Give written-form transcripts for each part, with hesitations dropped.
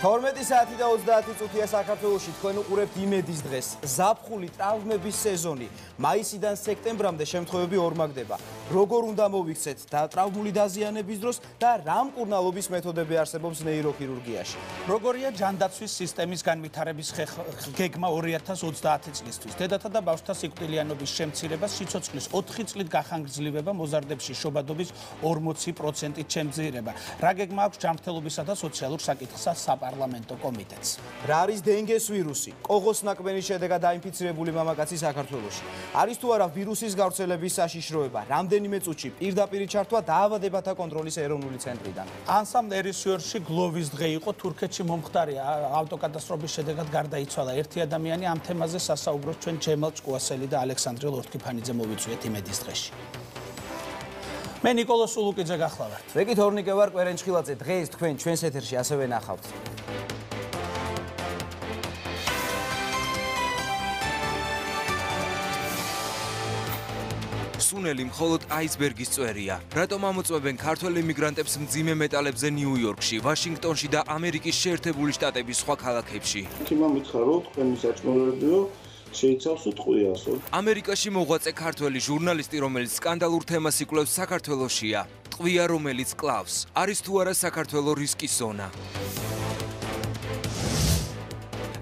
12 საათი და 30 წუთია საქართველოში თქვენ უყურებთ იმედის დღეს. ზაფხული ტრავმების სეზონი. მაისიდან სექტემბრამდე შემთხვევები ორმაგდება. როგორ უნდა მოვიქცეთ და ტრავმული დაზიანების დროს და რა მკურნალობის მეთოდები არსებობს ნეიროქირურგიაში. როგორია ჯანდაცვის სისტემის განვითარების გეგმა 2030 წლისთვის. დედათა და ბავშვთა სიკვდილიანობის შემცირება სიცოცხლის 4 წლით გახანგრძლივება მოზარდებში შობადობის 40%-ით შემცირება. რა გეგმა აქვს ჯანმრთელობისა და სოციალურ საკითხთა საპარლამენტო კომიტეტს. რა არის დინგეს ვირუსი? კოღოს ნაკბენის შედეგად დაინფიცირებული მამაკაცი საქართველოში. არის თუ არა ვირუსის გავრცელების საშიშროება? რამდენიმე წუთში პირდაპირ ჩართვა დაავადებათა კონტროლის ეროვნული ცენტრიდან. ანსამ ერისიორში გლოვის დღე იყო. თურქეთში მომხდარი ავტოკატასტროფის შედეგად გარდაიცვალა ერთი ადამიანი. ამ თემაზე სასაუბროთ ჩვენ ჯემალ ჭკუასელი და ალექსანდრე ლორთქიფანიძე მოვიწვიეთ იმედის დღეში. მე ნიკოლოზ სულუკიძე გახლავართ. ვეკით ორნიკე ვარ კვერენჩხილაძე. დღეს თქვენ ჩვენს ეთერში ასევე ნახავთ. სუნელი მხოლოდ აისბერგის წვერია. რატომ ამოწმებენ ქართველ იმიგრანტებს მძიმე მეტალებზე ნიუ-იორკში, ვაშინგტონში და ამერიკის შეერთებული შტატების სხვა ქალაქებში? თიმა მითხრა რომ თქვენი საჭმელოებიო შეიცავს ტყვიასო. ამერიკაში მოღვაწე ქართველი ჟურნალისტი, რომელიც სკანდალურ თემას იკვლევს საქართველოშია. ტყვია, რომელიც კლავს. არის თუ არა საქართველოს რისკის ზონა?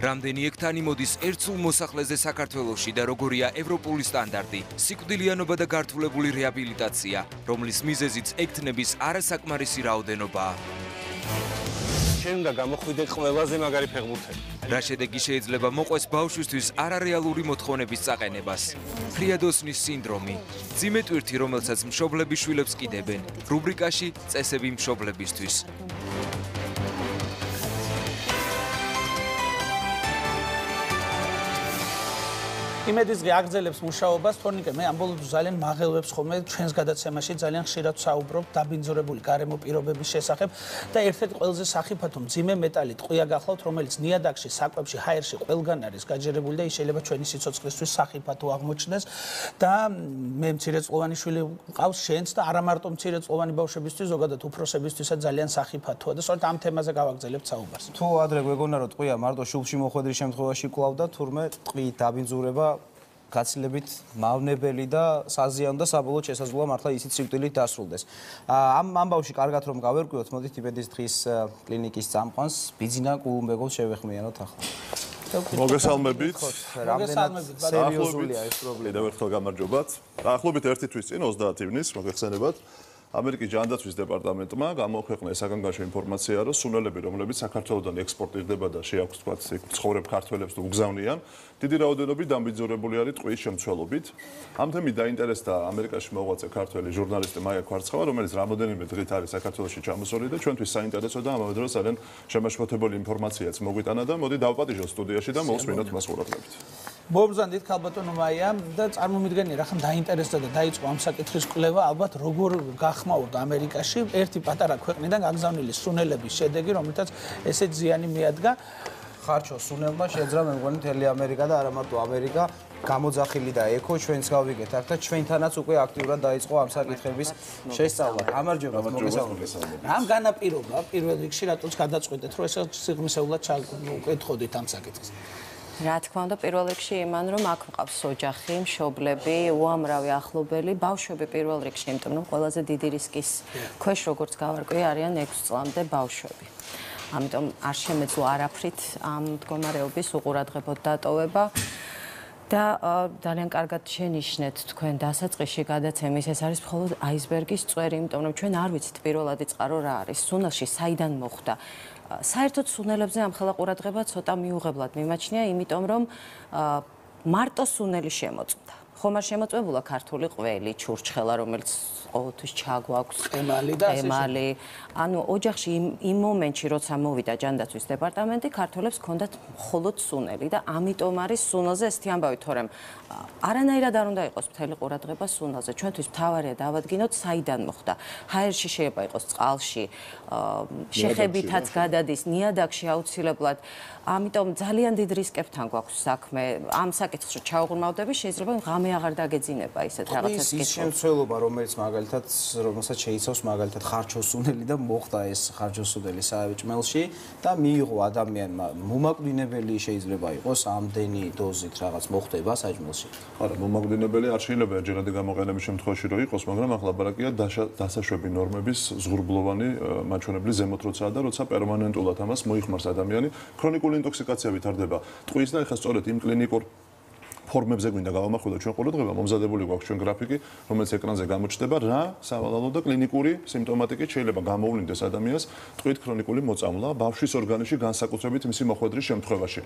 რამდენი ექთანი მოდის ერთსულ მოსახლეზე საქართველოში და როგორია ევროპული სტანდარტი, სიკვდილიანობა და გართულებული რეაბილიტაცია, რომლის მიზეზიც ექთნების არასაკმარისი რაოდენობაა. შენ უნდა გამოხვიდე ყველაზე მაგარი ფეხბურთელი. რა შედეგი შეიძლება მოყვეს ბავშვისთვის არარეალური მოთხოვნების წაყენებას? ფრიადოსნის სინდრომი, მძიმე ტვირთი, რომელსაც მშობლები შვილებს კიდებენ. რუბრიკაში წესები მშობლებისთვის. იმედის დღე აგრძელებს მუშაობას. თორნიკე, მე ამ ბოლო ძალიან მაღელვებს ხოლმე ჩვენს გადაცემაში ძალიან ხშირად საუბრობ დაბინძურებული გარემო პირობების შესახებ და ერთ-ერთი ყველაზე სახიფათო მძიმე მეტალი ტყვია გახლავთ, რომელიც ნიადაგში, საკვებში, ჰაერში ყველგან არის გაჯერებული და ის შეიძლება ჩვენი სიცოცხლისთვის სახიფათო აღმოჩნდეს და მე მცირეწლოვანი შვილი ყავს შენც და არა მარტო მცირეწლოვანი ბავშვებისთვის, ზოგადად უფროსებისთვისაც ძალიან სახიფათოა და სწორედ ამ თემაზე გავაგრძელებთ საუბარს. თუ ადრე გვეგონა რომ ტყვია მარტო შუბში მოხვედრის შემთხვევაში კლავდა, თურმე ტყვიით დაბინძურება გაცილებით მავნებელი და საზიანო და საბოლოოდ შესაძლოა მართლა ისიც სიკვდილით დასრულდეს. ამ ამბავში კარგად რომ გავერკვიოთ, მოდით იმედის დღის კლინიკის წამყვანს ბიძინა კულუმბეგოვს შევეხმიანოთ ახლა. მოგესალმებით. რამდენად სერიოზულია ეს პრობლემა. კიდევ ერთხელ გამარჯობათ. ახლობით 1 თვის წინ 30 ივნისს მოგეხსენებათ ამერიკის ჯანდაცვის დეპარტამენტმა გამოაქვეყნა საგანგაშო ინფორმაცია, რომ სუნელები, რომლებიც საქართველოსდან ექსპორტირდება და შეაქვს თქვათ ცხოვრებ ქართველებს თუ უგზავნიან, დიდი რაოდენობით დამბინძურებული არის ტყვის შემცველობით. ამ თემით დაინტერესდა ამერიკაში მოღვაწე ქართველი ჟურნალისტი მაია ქვარცხავა, რომელიც რამოდენიმე დღით არის საქართველოში ჩამოსული და ჩვენთვის საინტერესო და ამავე დროს ძალიან შემაშფოთებელი ინფორმაციაც მოგვიტანა და მოდი დავპატიჟოთ სტუდიაში და მოვსმინოთ მას ყურადღებით. მოგზანდით ქალბატონო მაია და წარმომიდგენია რა ხომ დაინტერესდა და დაიწყო ამ საკითხის კვლევა, ალბათ როგორ გახმაურდა ამერიკაში ერთი პატარა ქვეყნიდან გაგზავნილი სუნელების შედეგი, რომელთაც ესეთ ზიანი მიადგა. ხარჩო სუნელმა შეძრა მე მგონი მთელი ამერიკა და არა მარტო ამერიკა გამოძახილი და ეკო ჩვენც გავიგეთ აქ და ჩვენთანაც უკვე აქტიურად დაიწყო ამ საკითხების შესწავლა. გამარჯობათ, მოგესალმებით. რამ განაპირობა პირველ რიგში რატოც გადაწყვეტეთ რომ ესე სიღრმისეულად ჩავკითხოდით ამ საკითხს? რა თქმა უნდა, პირველ რიგში იმან რომ აქ მყავს ოჯახი, მშობლები, უამრავი ახლობელი, ბავშვები პირველ რიგში, იმიტომ რომ ყველაზე დიდი რისკის ქვეშ როგორც გავარკვიე არიან 6 წლამდე ბავშვები. ამიტომ არ შემეძლო არაფრით ამ მდგომარეობის უყურადღებოდ დატოვება და ძალიან კარგად შენიშნეთ თქვენ დასაწყისში გადაცემის, ეს არის მხოლოდ აისბერგის წვერი, იმიტომ რომ ჩვენ არ ვიცით პირველადი წყარო რა არის, სუნელში საიდან მოხვდა. საერთოდ სუნელებზე ამხელა ყურადღება ცოტა მიუღებლად მიმაჩნია, იმიტომ რომ მარტო სუნელი შემოწმდა. ხომ არ შემოწმებულა ქართული ყველი, ჩურჩხელა, რომელიც ყოველთვის ჩაგვაქვს, ემალი. ანუ ოჯახში იმ მომენტში, როცა მოვიდა ჯანდაცვის დეპარტამენტი, ქართველებს ჰქონდათ მხოლოდ სუნელი და ამიტომ არის სუნელზე ესეთი ამბავი, თორემ არანაირად არ უნდა იყოს მთელი ყურადღება სუნელზე. ჩვენთვის მთავარია დავადგინოთ, საიდან მოხდა. ჰაერში შეიძლება იყოს წყალში, შეხებითაც გადადის, ნიადაგში აუცილებლად. ამიტომ ძალიან დიდ რისკებთან გვაქვს საქმე. ამ საკითხს რო ჩაუღრმავდები, შეიძლება ღამე აღარ დაგეძინება ისეთ რაღაცას ის შემცველობა, რომელსაც შეიცავს მაგალითად ხარჯოსუნელი და მოხდა ეს ხარჯოსუნელი საჭმელში და მიიღო ადამიანმა მომაკვდინებელი შეიძლება იყოს ამდენი დოზით რაღაც მოხდება საჭმელში. არა, მომაკვდინებელი არ შეიძლება ჯერადი გამოყენების შემთხვევაში რო იყოს, მაგრამ ახლა ლაბარაკია დასაშვები ნორმების ზღურბლოვანი მაჩვენებლის ზემოთ როცაა და როცა პერმანენტულად ამას მოიხმარს ადამიანი, ქრონიკული ინტოქსიკაცია ვითარდება. ტყუის და ეხლა სწორედ იმ კლინიკურ ფორმებზე გვინდა გავამახვილოთ ჩვენ ყურადღება, მომზადებული გვაქვს ჩვენ გრაფიკი, რომელიც ეკრანზე გამოჩნდება, რა სავალალო და კლინიკური სიმპტომატიკით შეიძლება გამოვლინდეს ადამიანს ტყვით ქრონიკული მოწამვლა ბავშვის ორგანიზმში, განსაკუთრებით მისი მოხვედრის შემთხვევაში.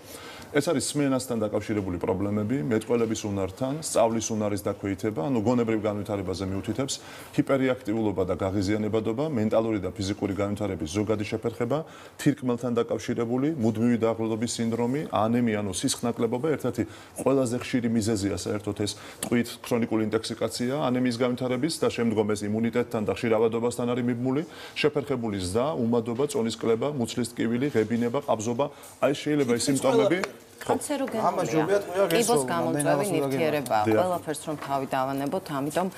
ეს არის სმენასთან დაკავშირებული პრობლემები, მეტყველების უნართან, სწავლის უნარის დაქვეითება, ანუ გონებრივ განვითარებაზე მიუთითებს, ჰიპერეაქტიულობა და გაღიზიანებადობა, მენტალური და ფიზიკური განვითარების ზოგადი შეფერხება, თირკმელთან დაკავშირებული, მუდმივი დაღლობის სინდრომი, ანემია, ანუ სისხლნაკლებობა, ერთ-ერთი ყველაზე ხშირი მიზეზია საერთოდ ეს ტყვით ქრონიკული ინტოქსიკაცია, ანემიის განვითარების და შემდგომ ეს იმუნიტეტთან და ხშირ ავადობასთან არის მიბმული, შეფერხებული ზრდა, უმადობა, წონის კლება, მუცლის ტკივილი, ღებინება, ყაბზობა, აი შეიძლება ეს სიმპტომები კანცეროგენულია. კიბოს გამოწვევი ნივთიერებაა. ყველაფერს რომ თავი დავანებოთ, ამიტომ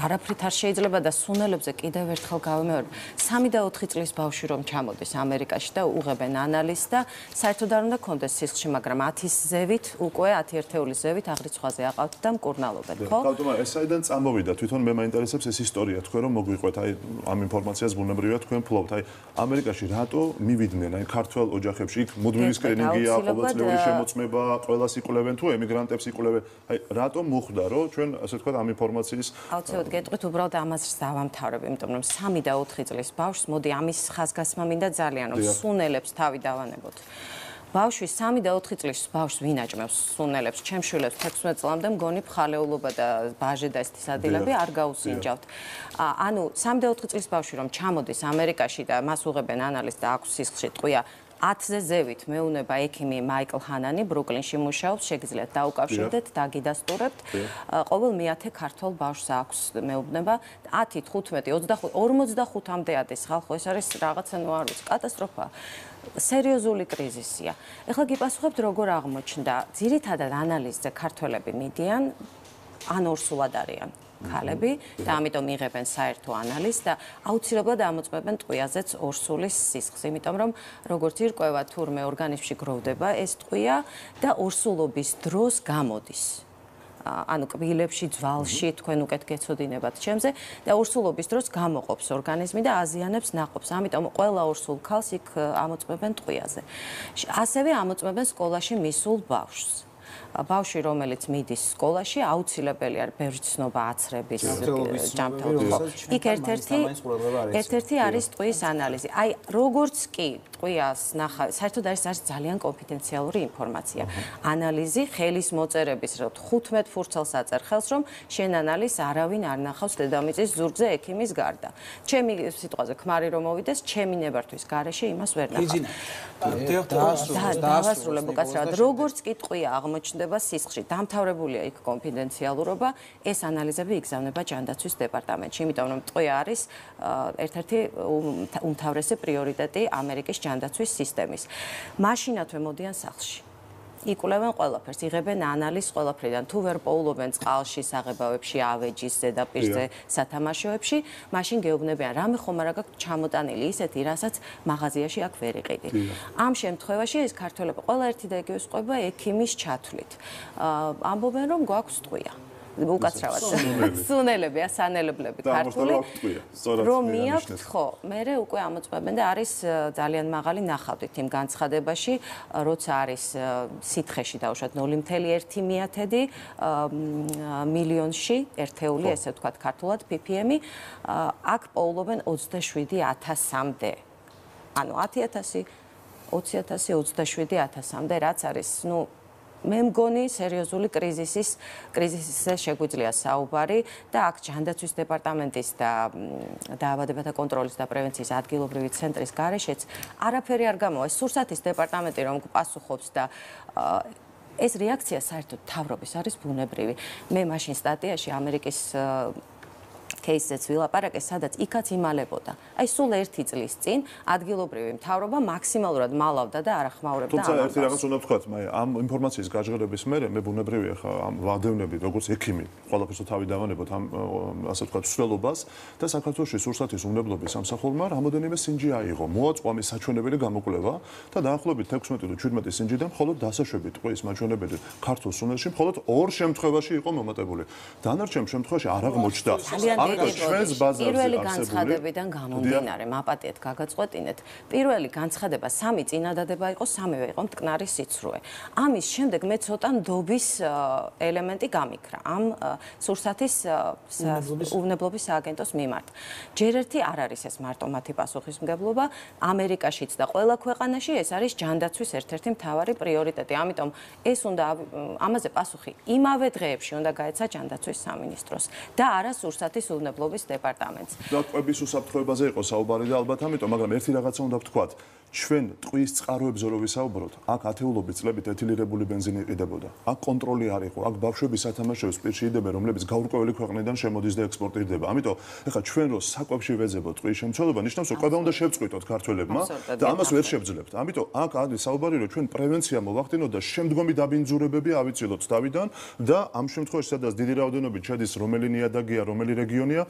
არაფრით არ შეიძლება და სუნელებზე კიდევ ერთხელ გავიმეორებ. 3 და 4 წლის ბავშვი რომ ჩამოდის ამერიკაში და უღებენ ანალიზს და საერთოდ არ უნდა კონდეს სისხლში, მაგრამ 10-ის ზევით, უკვე 10 ერთეულის ზევით აღრიცხვაზე აყავთ და მკურნალობენ, ხო? ბატონო, ეს საიდან წამოვიდა? თვითონ მე მაინტერესებს ეს ისტორია, თქვენ რომ მოგვიყვეთ, აი ამ ინფორმაციას ბუნებრივია თქვენ ფლობთ. აი ამერიკაში რატო მივიდნენ აი ქართველ ოჯახებში? იქ მუდმივი სკრინინგია, ყოველწლიური მოწმება, ყველას იკვლევენ თუ ემიგრანტებს იკვლევენ. აი რატომ მოხდა, რომ ჩვენ ასე ვთქვათ ამ ინფორმაციის აუცილებლად გეტყვით, უბრალოდ ამას დავამთავრებ, იმიტომ რომ 3 და 4 წლის ბავშვს, მოდი ამის ხაზგასმა მინდა ძალიან, რომ სუნელებს თავი დავანებოთ. ბავშვი 3 და 4 წლის ბავშვს ვინ აჭმევს სუნელებს, ჩემს შვილებს 16 წლამდე მგონი ფხალეულობა და ბაჟე და ესეთი სადილები არ გაუსინჯავთ. ანუ 3 და 4 წლის ბავშვი რომ ჩამოდის ამერიკაში და მას უღებენ ანალიზს და აქვს სისხლში ტყვია 10-ზე ზევით მეუნება ექიმი მაიკლ ჰანანი ბრუკლინში მუშაობს, შეგიძლიათ დაუკავშირდეთ, დაგიდასტურებთ. ყოველ მე-10 ქართველ ბავშვს აქვს მეუბნება 10, 15, 25, 45-მდე ადის ხალხო, ეს არის რაღაცა ნუ არ ვიცი, კატასტროფა. სერიოზული კრიზისია. ეხლა გიპასუხებთ როგორ აღმოჩნდა. ძირითადად ანალიზზე ქართველები მიდიან ან ორსულად არიან. ქალები და ამიტომ იღებენ საერთო ანალიზს და აუცილებლად ამოწმებენ ტყვიაზეც ორსულის სისხლს, იმიტომ რომ როგორც ირკვევა თურმე ორგანიზმში გროვდება ეს ტყვია და ორსულობის დროს გამოდის. ანუ კბილებში, ძვალში, თქვენ უკეთ გეცოდინებათ ჩემზე და ორსულობის დროს გამოყოფს ორგანიზმი და აზიანებს ნაყოფს. ამიტომ ყველა ორსულ ქალს იქ ამოწმებენ ტყვიაზე. ასევე ამოწმებენ სკოლაში მისულ ბავშვს. ბავშვი რომელიც მიდის სკოლაში აუცილებელი არის ბევრი ცნობა აცრების ჯანმრთელობის. იქ ერთ-ერთი არის ტყვის ანალიზი. აი როგორც კი ტყვიას ნახა, საერთოდ არის ძალიან კონფიდენციალური ინფორმაცია. ანალიზი ხელის მოწერების 15 ფურცელს აწერ ხელს რომ შენ ანალიზს არავინ არ ნახავს დედამიწის ზურგზე ექიმის გარდა. ჩემი სიტყვაზე ქმარი რომ მოვიდეს, ჩემი ნებართვის გარეშე იმას ვერ ნახავ. დაასრულებ უკაცრავად. როგორც კი ტყვია აღმოჩნდება სისხლში, დამთავრებულია იქ კონფიდენციალურობა, ეს ანალიზები იგზავნება ჯანდაცვის დეპარტამენტში, იმიტომ რომ ტყვია არის ერთ-ერთი უმთავრესი პრიორიტეტი ამერიკის ჯანდაცვის სისტემის. მაშინათვე მოდიან სახლში. იკვლევენ ყველაფერს, იღებენ ანალიზს ყველაფრიდან. თუ ვერ პოულობენ წყალში, საღებავებში, ავეჯის ზედაპირზე, სათამაშოებში, მაშინ გეუბნებიან, რამე ხომ არა გაქვთ ჩამოტანილი ისეთი, რასაც მაღაზიაში აქ ვერ იყიდით. ამ შემთხვევაში ეს ქართველები ყველა ერთი და იგივე სყვება ექიმის ჩათვლით. ამბობენ, რომ გვაქვს ტყვია. უკაცრავად სუნელები, ასანელებლები ქართული რომ მიაქვთ, ხო, მერე უკვე ამოწმებენ და არის ძალიან მაღალი ნახავდით იმ განცხადებაში, როცა არის სითხეში დაუშვათ 0.1 მილიონში ერთეული, ესე ვთქვათ ქართულად ppm-ი, აქ პოულობენ 27,000-მდე. ანუ 10,000, 20,000, 27,000-მდე, რაც არის, ნუ მე მგონი სერიოზული კრიზისზე შეგვიძლია საუბარი და აქ ჯანდაცვის დეპარტამენტის და დაავადებათა კონტროლის და პრევენციის ადგილობრივი ცენტრის გარეშეც არაფერი არ გამოვა. ეს სურსათის დეპარტამენტი რომ გპასუხობს და ეს რეაქცია საერთოდ მთავრობის არის ბუნებრივი. მე მაშინ სტატიაში ამერიკის кейსზეც ვილაპარაკე, სადაც იქაც იმალებოდა. აი სულ 1 წლის წინ ადგილობრივი მთავრობა მაქსიმალურად მალავდა და არ ახმაურებდა ამას. თუმცა ერთი რაღაც უნდა ვთქვათ, ამ ინფორმაციის გაჟღერების მერე მე ბუნებრივია ხა ამ ვადევნები, როგორც ექიმი, ყველაფერს თავი დავანებოთ ამ ასე ვთქვათ, სვლელობას და საქართველოს სურსათის უნებლობის სამსახურმა რამოდენიმე სინჯი აიღო. მოაწყო ამის საჩვენებელი გამოკვლევა და დაახლოებით 16 თუ 17 სინჯიდან მხოლოდ დასაშვებით ტყვის მაჩვენებელი ქართულ სუნელში მხოლოდ 2 შემთხვევაში იყო მომატებული. დანარჩენ შემთხვევაში არ აღმოჩნდა. ამიტომ ჩვენს ბაზარზე პირველი განცხადებიდან გამომდინარე, მაპატიეთ გაგაწყვეტინეთ. პირველი განცხადება 3 წინადადება იყო, 3-ვე იყო მტკნარი სიცრუე. ამის შემდეგ მე ცოტა ნდობის ელემენტი გამიქრა ამ სურსათის უვნებლობის სააგენტოს მიმართ. ჯერ ერთი არ არის ეს მარტო მათი პასუხისმგებლობა, ამერიკაშიც და ყველა ქვეყანაში ეს არის ჯანდაცვის ერთ-ერთი მთავარი პრიორიტეტი. ამიტომ ეს უნდა ამაზე პასუხი იმავე დღეებში უნდა გაეცა ჯანდაცვის სამინისტროს და არა სურსათის უვნებლობის დეპარტამენტს. და კვების უსაფრთხოებაზე იყო საუბარი და ალბათ ამიტომ, მაგრამ ერთი რაღაცა უნდა ვთქვათ. ჩვენ ტყვის წყაროებზე რო ვისაუბროთ, აქ ათეულობით წლებით ეთილირებული ბენზინი იყიდებოდა. აქ კონტროლი არ იყო, აქ ბავშვები სათამაშოებს პირში იდებენ, რომლებიც გაურკვეველი ქვეყნიდან შემოდის და ექსპორტირდება. ამიტომ ეხლა ჩვენ რო საკვებში ვეძებოთ ტყვის შემცველობა, ნიშნავს, რომ კვება უნდა შევწყვიტოთ ქართველებმა და ამას ვერ შევძლებთ. ამიტომ აქ არის საუბარი, რომ ჩვენ პრევენცია მოვახდინოთ და შემდგომი დაბინძურებები ავიცილოთ თავიდან და ამ შემთხვევაში, სადაც დიდი რაოდენობით შედის რომელი ნიადაგია, რომელი რეგიონია,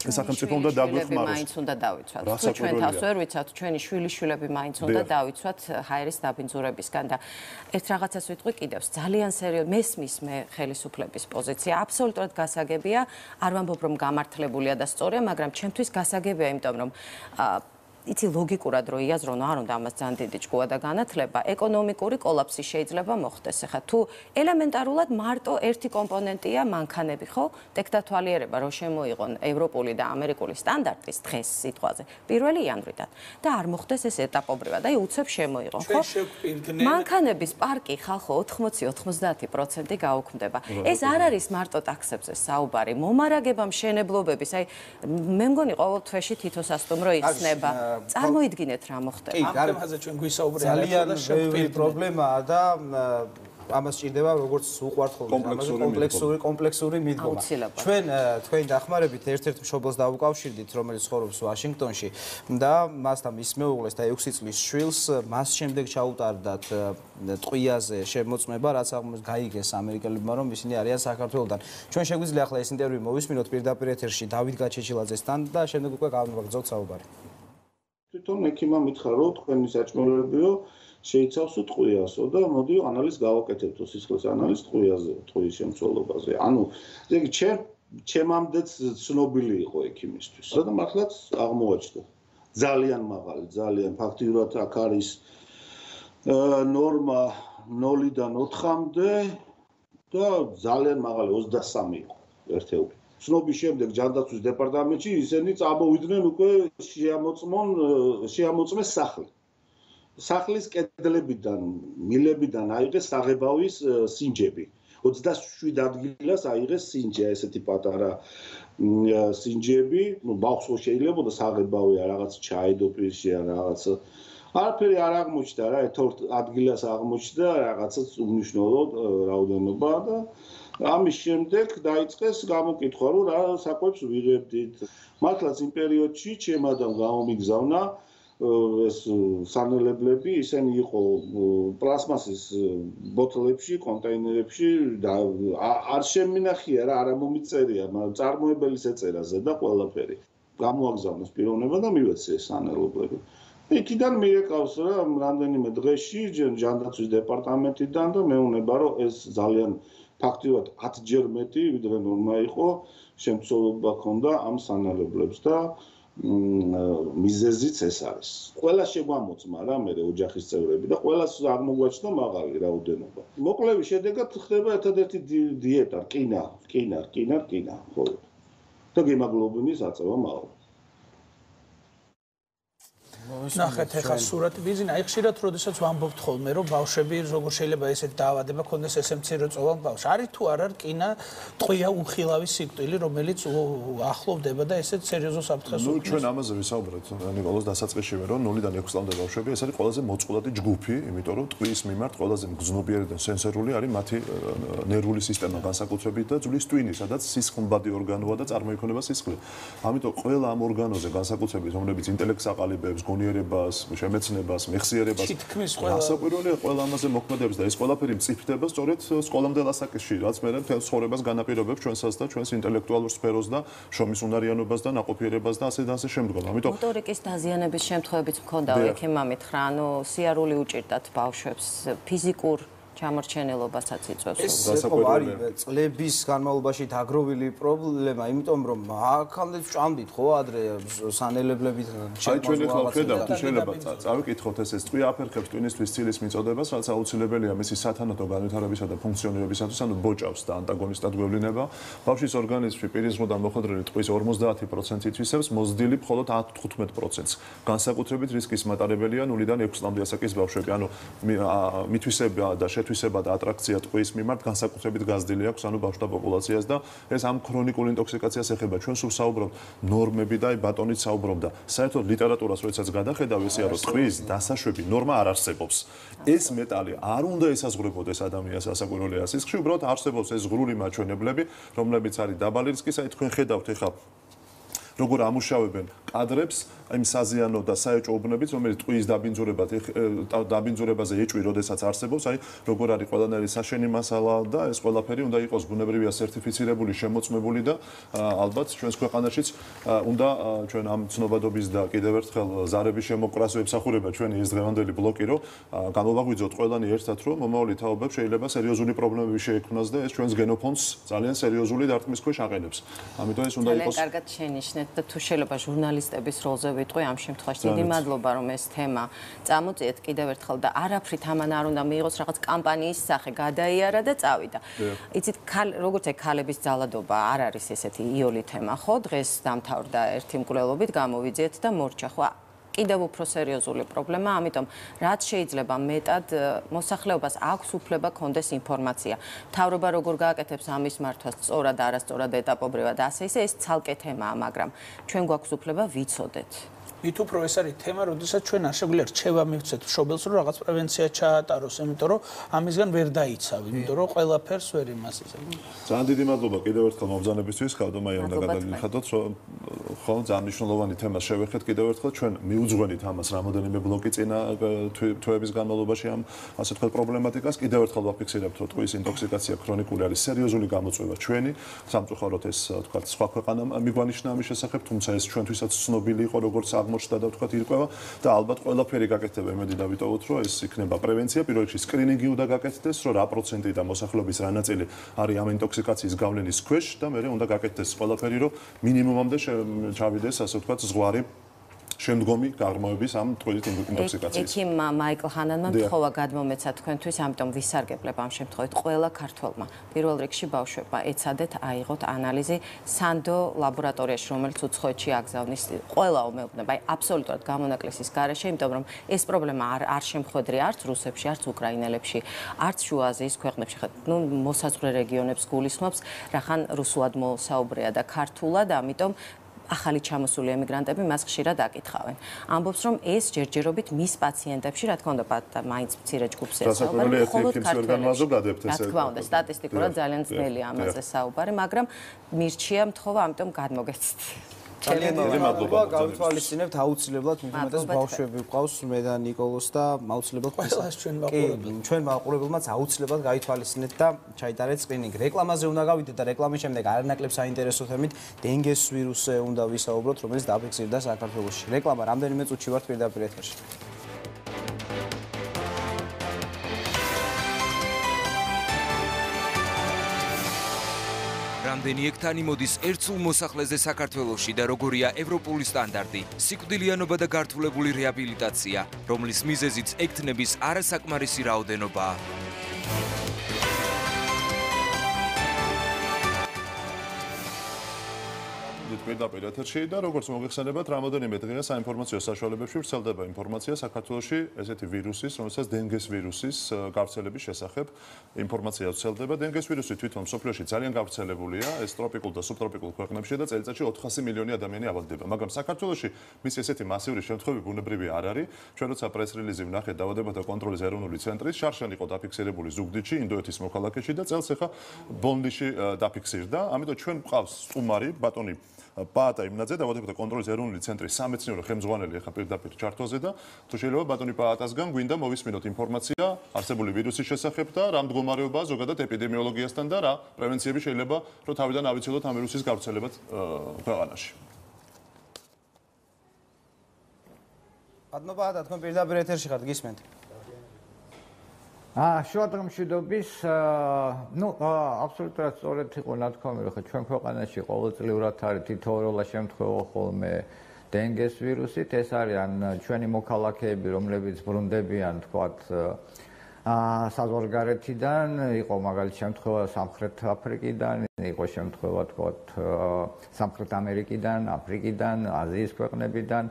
სახელმწიფო უნდა დაგვეხმაროს. მაინც უნდა დავიცვათ. თუ ჩვენ თავს ვერ ვიცავთ, ჩვენი შვილიშვილები მაინც უნდა დავიცვათ ჰაერის დაბინძურებისგან და ერთ რაღაცას ვიტყვი კიდევ, ძალიან მესმის მე ხელისუფლების პოზიცია, აბსოლუტურად გასაგებია, არ ვამბობ რომ გამართლებულია და სწორია, მაგრამ ჩემთვის გასაგებია, იმიტომ რომ იცი ლოგიკურად რო იაზრონო, არ უნდა ამას ძალიან დიდი ჭკუა და განათლება, ეკონომიკური კოლაფსი შეიძლება მოხდეს. ახლა თუ ელემენტარულად მარტო ერთი კომპონენტია მანქანები, ხო? ტექნათვალიერება რო შემოიღონ ევროპული და ამერიკული სტანდარტის დღეს სიტყვაზე 1 იანვრიდან და არ მოხდეს ეს ეტაპობრივად. აი უცებ შემოიღონ, ხო? მანქანების პარკი ხალხო 80-90% გაუქმდება. ეს არ არის მარტო ტაქსებზე საუბარი, მომარაგება, მშენებლობების, აი მე მგონი ყოველ თვეში თითო სასტუმრო იხსნება. წარმოიდგინეთ რა მოხდება. ამ თემაზე ჩვენ გვისაუბრეთ ძალიან ბევრი პრობლემაა და ამას ჭირდება როგორც უყვართ ხოლმე კომპლექსური მიდგომა. ჩვენ თქვენი დახმარებით ერთ-ერთ მშობელს დავუკავშირდით, რომელიც ცხოვრობს ვაშინგტონში და მასთან მის მეუღლეს და 6 წლის შვილს მას შემდეგ ჩაუტარდათ ტყვიაზე შემოწმება, რაც გაიგეს ამერიკელებმა, რომ ისინი არიან საქართველოდან. ჩვენ შეგვიძლია ახლა ეს ინტერვიუ მოვისმინოთ პირდაპირ ეთერში დავით გაჩეჩილაძესთან და შემდეგ უკვე გავაგრძელოთ საუბარი. თვითონ ექიმმა მითხრა, რომ თქვენი საჭმელებიო შეიცავს ტყვიასო და მოდი ანალიზ გავაკეთებთო, სისხლის ანალიზ ტყვიაზე, ტყვის შემცველობაზე. ანუ ეგ ჩემამდეც ცნობილი იყო ექიმისთვის. და მართლაც აღმოაჩნდა. ძალიან მაღალი, ძალიან ფაქტიურად აქ არის ნორმა 0-დან 4-მდე და ძალიან მაღალი 23 იყო ერთეული. ცნობის შემდეგ ჯანდაცვის დეპარტამენტში ისინი წამოვიდნენ უკვე შეამოწმეს სახლი. სახლის კედლებიდან, მილებიდან აიღეს საღებავის სინჯები. 27 ადგილას აიღეს სინჯი, ესეთი პატარა სინჯები, ну ბავშვს შეიძლება და საღებავი რაღაც ჩაიდო პირში რაღაც. არაფერი არ აღმოჩნდა რა, ერთ ადგილას აღმოჩნდა რაღაცა უმნიშვნელო რაოდენობა და ამის შემდეგ დაიწყეს გამოკითხვა, რომ რა საკვებს ვიღებდით. მართლაც იმ პერიოდში ჩემ ადამ გამომიგზავნა ეს სანელებლები, ისინი იყო პლასმასის ბოთლებში, კონტეინერებში და არ შემინახია რა, არ მომიწერია, მაგრამ წარმოებელის ეწერაზე და ყველაფერი. გამოაგზავნეს პიროვნება და მივეცე ეს სანელებლები. იქიდან მირეკავს რა, რამდენიმე დღეში ჯანდაცვის დეპარტამენტიდან და მეუბნება, რომ ეს ძალიან ფაქტიურად 10-ჯერ მეტი, ვიდრე ნორმა იყო, შემცველობა ჰქონდა ამ სანელებლებს და მიზეზიც ეს არის. ყველა შეგვამოწმა რა, მე ოჯახის წევრები და ყველას აღმოგვაჩნდა მაღალი რაოდენობა. მოკლევის შედეგად ხდება ერთადერთი დიეტა, რკინა, ხო. და გემოგლობინის აწევა მაღალი. ნახეთ ეხა სურათი ბიზნე, აი ხშირად როდესაც ვამბობთ ხოლმე რომ ბავშვები როგორ შეიძლება ესეთი დაავადება ქონდეს ესე მცირეწლოვან ბავშვს. არის თუ არა რკინა ტყვია უხილავი სიკვდილი, რომელიც ახლოვდება და ესეთ სერიოზულ საფრთხეს უქმნის. ჩვენ ამაზე ვისაუბრეთ ნიკოლოზ დასაწყისშივე რომ 0-დან 6 წლამდე ბავშვები ეს არის ყველაზე მოწყვლადი ჯგუფი, იმიტომ რომ ტყვის მიმართ ყველაზე მგრძნობიარე და სენსორული არის მათი ნერვული სისტემა განსაკუთრებით და ძვლის ტვინი, სადაც სისხლბადი ორგანოა და წარმოიქმნება სისხლი. ამიტომ ყველა ამ ორგანოზე განსაკუთრებით რომლებიც ინტელექტს აყალიბებს, გონიერებას, შემეცნებას, მეხსიერებას, გასაკვირველია ყველა ამაზე მოქმედებს და ეს ყველაფერი მწიფდება სწორედ სკოლამდელ ასაკში, რაც მე მთელ ცხოვრებას განაპირობებს ჩვენსაც და ჩვენს ინტელექტუალურ სფეროს და შრომის უნარიანობას და ნაყოფიერებას და ასე და ასე შემდგომ. ამიტომ მოტორიკის დაზიანების შემთხვევებიც მქონდა ექიმმა მითხრა, ანუ სიარული უჭირდათ ბავშვებს, ფიზიკურ ჩამორჩენილობასაც იწვევს. ეს წლების განმავლობაში დაგროვილი პრობლემა, იმიტომ რომ აქამდე ჭამდით ხო ადრე სანელებლებით ჩვენ ახლა ვხედავთ, შეიძლება წავიკითხოთ ეს ტყვია აფერხებს ტვინისთვის ცილის მიწოდებას, რაც აუცილებელია მისი სათანადო განვითარებისა და ფუნქციონირებისათვის, ანუ ბოჭავს და ანტაგონისტად გვევლინება. ბავშვის ორგანიზმში პირის ზღუდან მოხვედრილი ტყვის 50% ითვისებს, მოზრდილი მხოლოდ 10-15%. განსაკუთრებით რისკის მატარებელია 0-დან 6 წლამდე ასაკის ბავშვები, ანუ მითვისება და შეთვისება და ატრაქცია ტყვის მიმართ განსაკუთრებით გაზრდილი აქვს ანუ ბავშვთა პოპულაციას და ეს ამ ქრონიკულ ინტოქსიკაციას ეხება. ჩვენ სულ საუბრობთ ნორმები და ბატონიც საუბრობდა. საერთოდ ლიტერატურას როდესაც გადახედავ ესეა რომ ტყვის დასაშვები ნორმა არ არსებობს. ეს მეტალი არ უნდა ესაზღვრებოდეს ადამიანს ასაკვირველია სისხლში, უბრალოდ არსებობს ეს ღრული მაჩვენებლები, რომლებიც არის დაბალი რისკის, აი თქვენ ხედავთ ეხლა როგორ ამუშავებენ კადრებს იმ საზიანო და საეჭვო უბნებით, რომელიც ტყვის დაბინძურებაზე ეჭვი, როდესაც არსებობს, აი როგორ არის ყველანაირი საშენი მასალა და ეს ყველაფერი უნდა იყოს ბუნებრივია სერტიფიცირებული, შემოწმებული და ალბათ ჩვენს ქვეყანაშიც უნდა ჩვენ ამ ცნობადობის და კიდევ ერთხელ ზარების შემოკრას ვემსახურება ჩვენი ეს დღევანდელი ბლოკი, რომ გამოვაგვიძოთ ყველანი ერთად, რომ მომავალი თაობებს შეიძლება სერიოზული პრობლემები შეექმნას და ეს ჩვენს გენოფონდს ძალიან სერიოზული დარტყმის ქვეშ აყენებს. ამიტომ ეს უნდა იყოს კარგად შენიშნეთ და თუ შეიძლება ჟურნალისტების როლზე ვიტყვი ამ შემთხვევაში. დიდი მადლობა რომ ეს თემა წამოწიეთ კიდევ ერთხელ და არაფრით ამან არ უნდა მიიღოს რაღაც კამპანიის სახე გადაიარა და წავიდა. იცით, როგორც ეგ ქალების ძალადობა არ არის ესეთი იოლი თემა, ხო? დღეს დამთავრდა ერთი მკვლელობით, გამოვიძიეთ და მორჩა, ხო? კიდევ უფრო სერიოზული პრობლემა, ამიტომ რაც შეიძლება მეტად მოსახლეობას აქვს უფლება კონდეს ინფორმაცია. მთავრობა როგორ გააკეთებს ამის მართვას სწორად, არასწორად, ეტაპობრივად, ასე ისე ეს ცალკე თემაა, მაგრამ ჩვენ გვაქვს უფლება ვიცოდეთ. მით უფრო ეს არის თემა, როდესაც ჩვენ არ შეგვიძლია რჩევა მივცეთ მშობელს, რომ რაღაც პრევენცია ჩაატაროს, იმიტომ რომ ამისგან ვერ დაიცავ, იმიტომ რომ ყველაფერს ვერ იმასზე. ძალიან დიდი მადლობა კიდევ ერთხელ მობრძანებისთვის, ხავდომაია უნდა გადაგიხადოთ, რომ ხო ძალიან მნიშვნელოვანი თემა შევეხეთ კიდევ ერთხელ, ჩვენ მიუძღვენით ამას რამოდენიმე ბლოკი წინა თვეების განმავლობაში ამ ასე ვთქვათ პრობლემატიკას, კიდევ ერთხელ ვაფიქსირებთ, რომ ტყვის ინტოქსიკაცია ქრონიკული არის სერიოზული გამოწვევა ჩვენი, სამწუხაროდ ეს ვთქვათ სხვა ქვეყანამ მიგვანიშნა ამის შესახებ, თუმცა ეს ჩვენთვისაც ცნობილი იყო როგორც მოჩდა და ვთქვათ ირკვევა და ალბათ ყველაფერი გაკეთდება იმედი დავიტოვოთ რომ ეს იქნება პრევენცია პირველ რიგში სკრინინგი უნდა გაკეთდეს რომ რა პროცენტი და მოსახლეობის რა ნაწილი არის ამ ინტოქსიკაციის გავლენის ქვეშ და მე უნდა გაკეთდეს ყველაფერი რომ მინიმუმამდე ჩავიდეს ასე ვთქვათ ზღვარი შემდგომი გაღრმავების ამ ტყუილით ინტოქსიკაციის. ექიმმა მაიკლ ჰანანმა მთხოვა გადმომეცა თქვენთვის, ამიტომ ვისარგებლებ ამ შემთხვევით ყველა ქართველმა. პირველ რიგში ბავშვებმა ეცადეთ აიღოთ ანალიზი სანდო ლაბორატორიაში, რომელიც უცხოეთში აგზავნის ყველა მეუბნება, აი აბსოლუტურად გამონაკლისის გარეშე, იმიტომ რომ ეს პრობლემა არ შემხვედრია არც რუსებში, არც უკრაინელებში, არც შუა აზიის ქვეყნებში. ნუ მოსაზღვრე რეგიონებს გულისხმობს, რახან რუსულად მოსაუბრეა და ქართულად, ამიტომ ახალი ჩამოსული ემიგრანტები მას ხშირად აკითხავენ. ამბობს, რომ ეს ჯერჯერობით მის პაციენტებში, რა თქმა უნდა, მაინც მცირე ჯგუფს ესაუბარი, მხოლოდ ქართველებში. რა თქმა უნდა, სტატისტიკურად ძალიან ძნელია ამაზე საუბარი, მაგრამ მირჩია მთხოვა, ამიტომ გადმოგეცით. ძალიან დიდი მადლობა. გავითვალისწინებთ აუცილებლად უმეტეს ბავშვები გვყავს მე და ნიკოლოს და აუცილებლად ჩვენ მაყურებელმაც აუცილებლად გავითვალისწინეთ და ჩაიტარეთ სკრინინგი. რეკლამაზე უნდა გავიდეთ და რეკლამის შემდეგ არანაკლებ საინტერესო თემით დინგეს ვირუსზე უნდა ვისაუბროთ, რომელიც დაფიქსირდა საქართველოში. რეკლამა რამდენიმე წუთში ვართ პირდაპირ ეთერში. რამდენი ექთანი მოდის ერთსულ მოსახლეზე საქართველოში და როგორია ევროპული სტანდარტი, სიკვდილიანობა და გართულებული რეაბილიტაცია, რომლის მიზეზიც ექთნების არასაკმარისი რაოდენობაა. ვართ პირდაპირ ეთერში და როგორც მოგეხსენებათ, რამოდენიმე დღეა საინფორმაციო საშუალებებში ვრცელდება ინფორმაცია საქართველოში ესეთი ვირუსის, რომელსაც დინგეს ვირუსის გავრცელების შესახებ ინფორმაცია ვრცელდება. დინგეს ვირუსი თვითონ მსოფლიოში ძალიან გავრცელებულია, ეს ტროპიკულ და სუბტროპიკულ ქვეყნებში და წელიწადში 400 მილიონი ადამიანი აბადდება. მაგრამ საქართველოში მის ესეთი მასიური შემთხვევები ბუნებრივი არ არის. ჩვენ როცა პრეს-რელიზი ვნახეთ დაავადებათა კონტროლის ეროვნული ცენტრის, შარშან იყო დაფიქსირებული ზუგდიდში, ინდოეთის მოქალაქეში და წელს ახლა ბონდიში დაფიქსირდა. ამიტომ ჩვენ გვყავს სტუმარი ბატონი პაატა იმნაძე, დაავადებათა კონტროლის ეროვნული ცენტრის სამეცნიერო ხელმძღვანელი ახლა პირდაპირ ჩართვაზე და თუ შეიძლება ბატონი პაატასგან გვინდა მოვისმინოთ ინფორმაცია არსებული ვირუსის შესახებ და რა მდგომარეობაა ზოგადად ეპიდემიოლოგიასთან და რა პრევენციები შეიძლება რომ თავიდან ავიცილოთ ამ ვირუსის გავრცელებაც ქვეყანაში. ბატონო პაატა, თქვენ პირდაპირ ეთერში ხართ, გისმენთ? შუადღემშვიდობის, აბსოლუტურად სწორედ იყო ნათქვამი, რომ ჩვენ ქვეყანაში ყოველწლიურად არის თითოეულა შემთხვევა ხოლმე დინგეს ვირუსით. ეს არიან ჩვენი მოქალაქეები, რომლებიც ბრუნდებიან, თქვათ, საზღვარგარეთიდან, იყო მაგალითად შემთხვევა სამხრეთ აფრიკიდან, იყო შემთხვევა, თქვათ, სამხრეთ ამერიკიდან, აფრიკიდან, აზიის ქვეყნებიდან.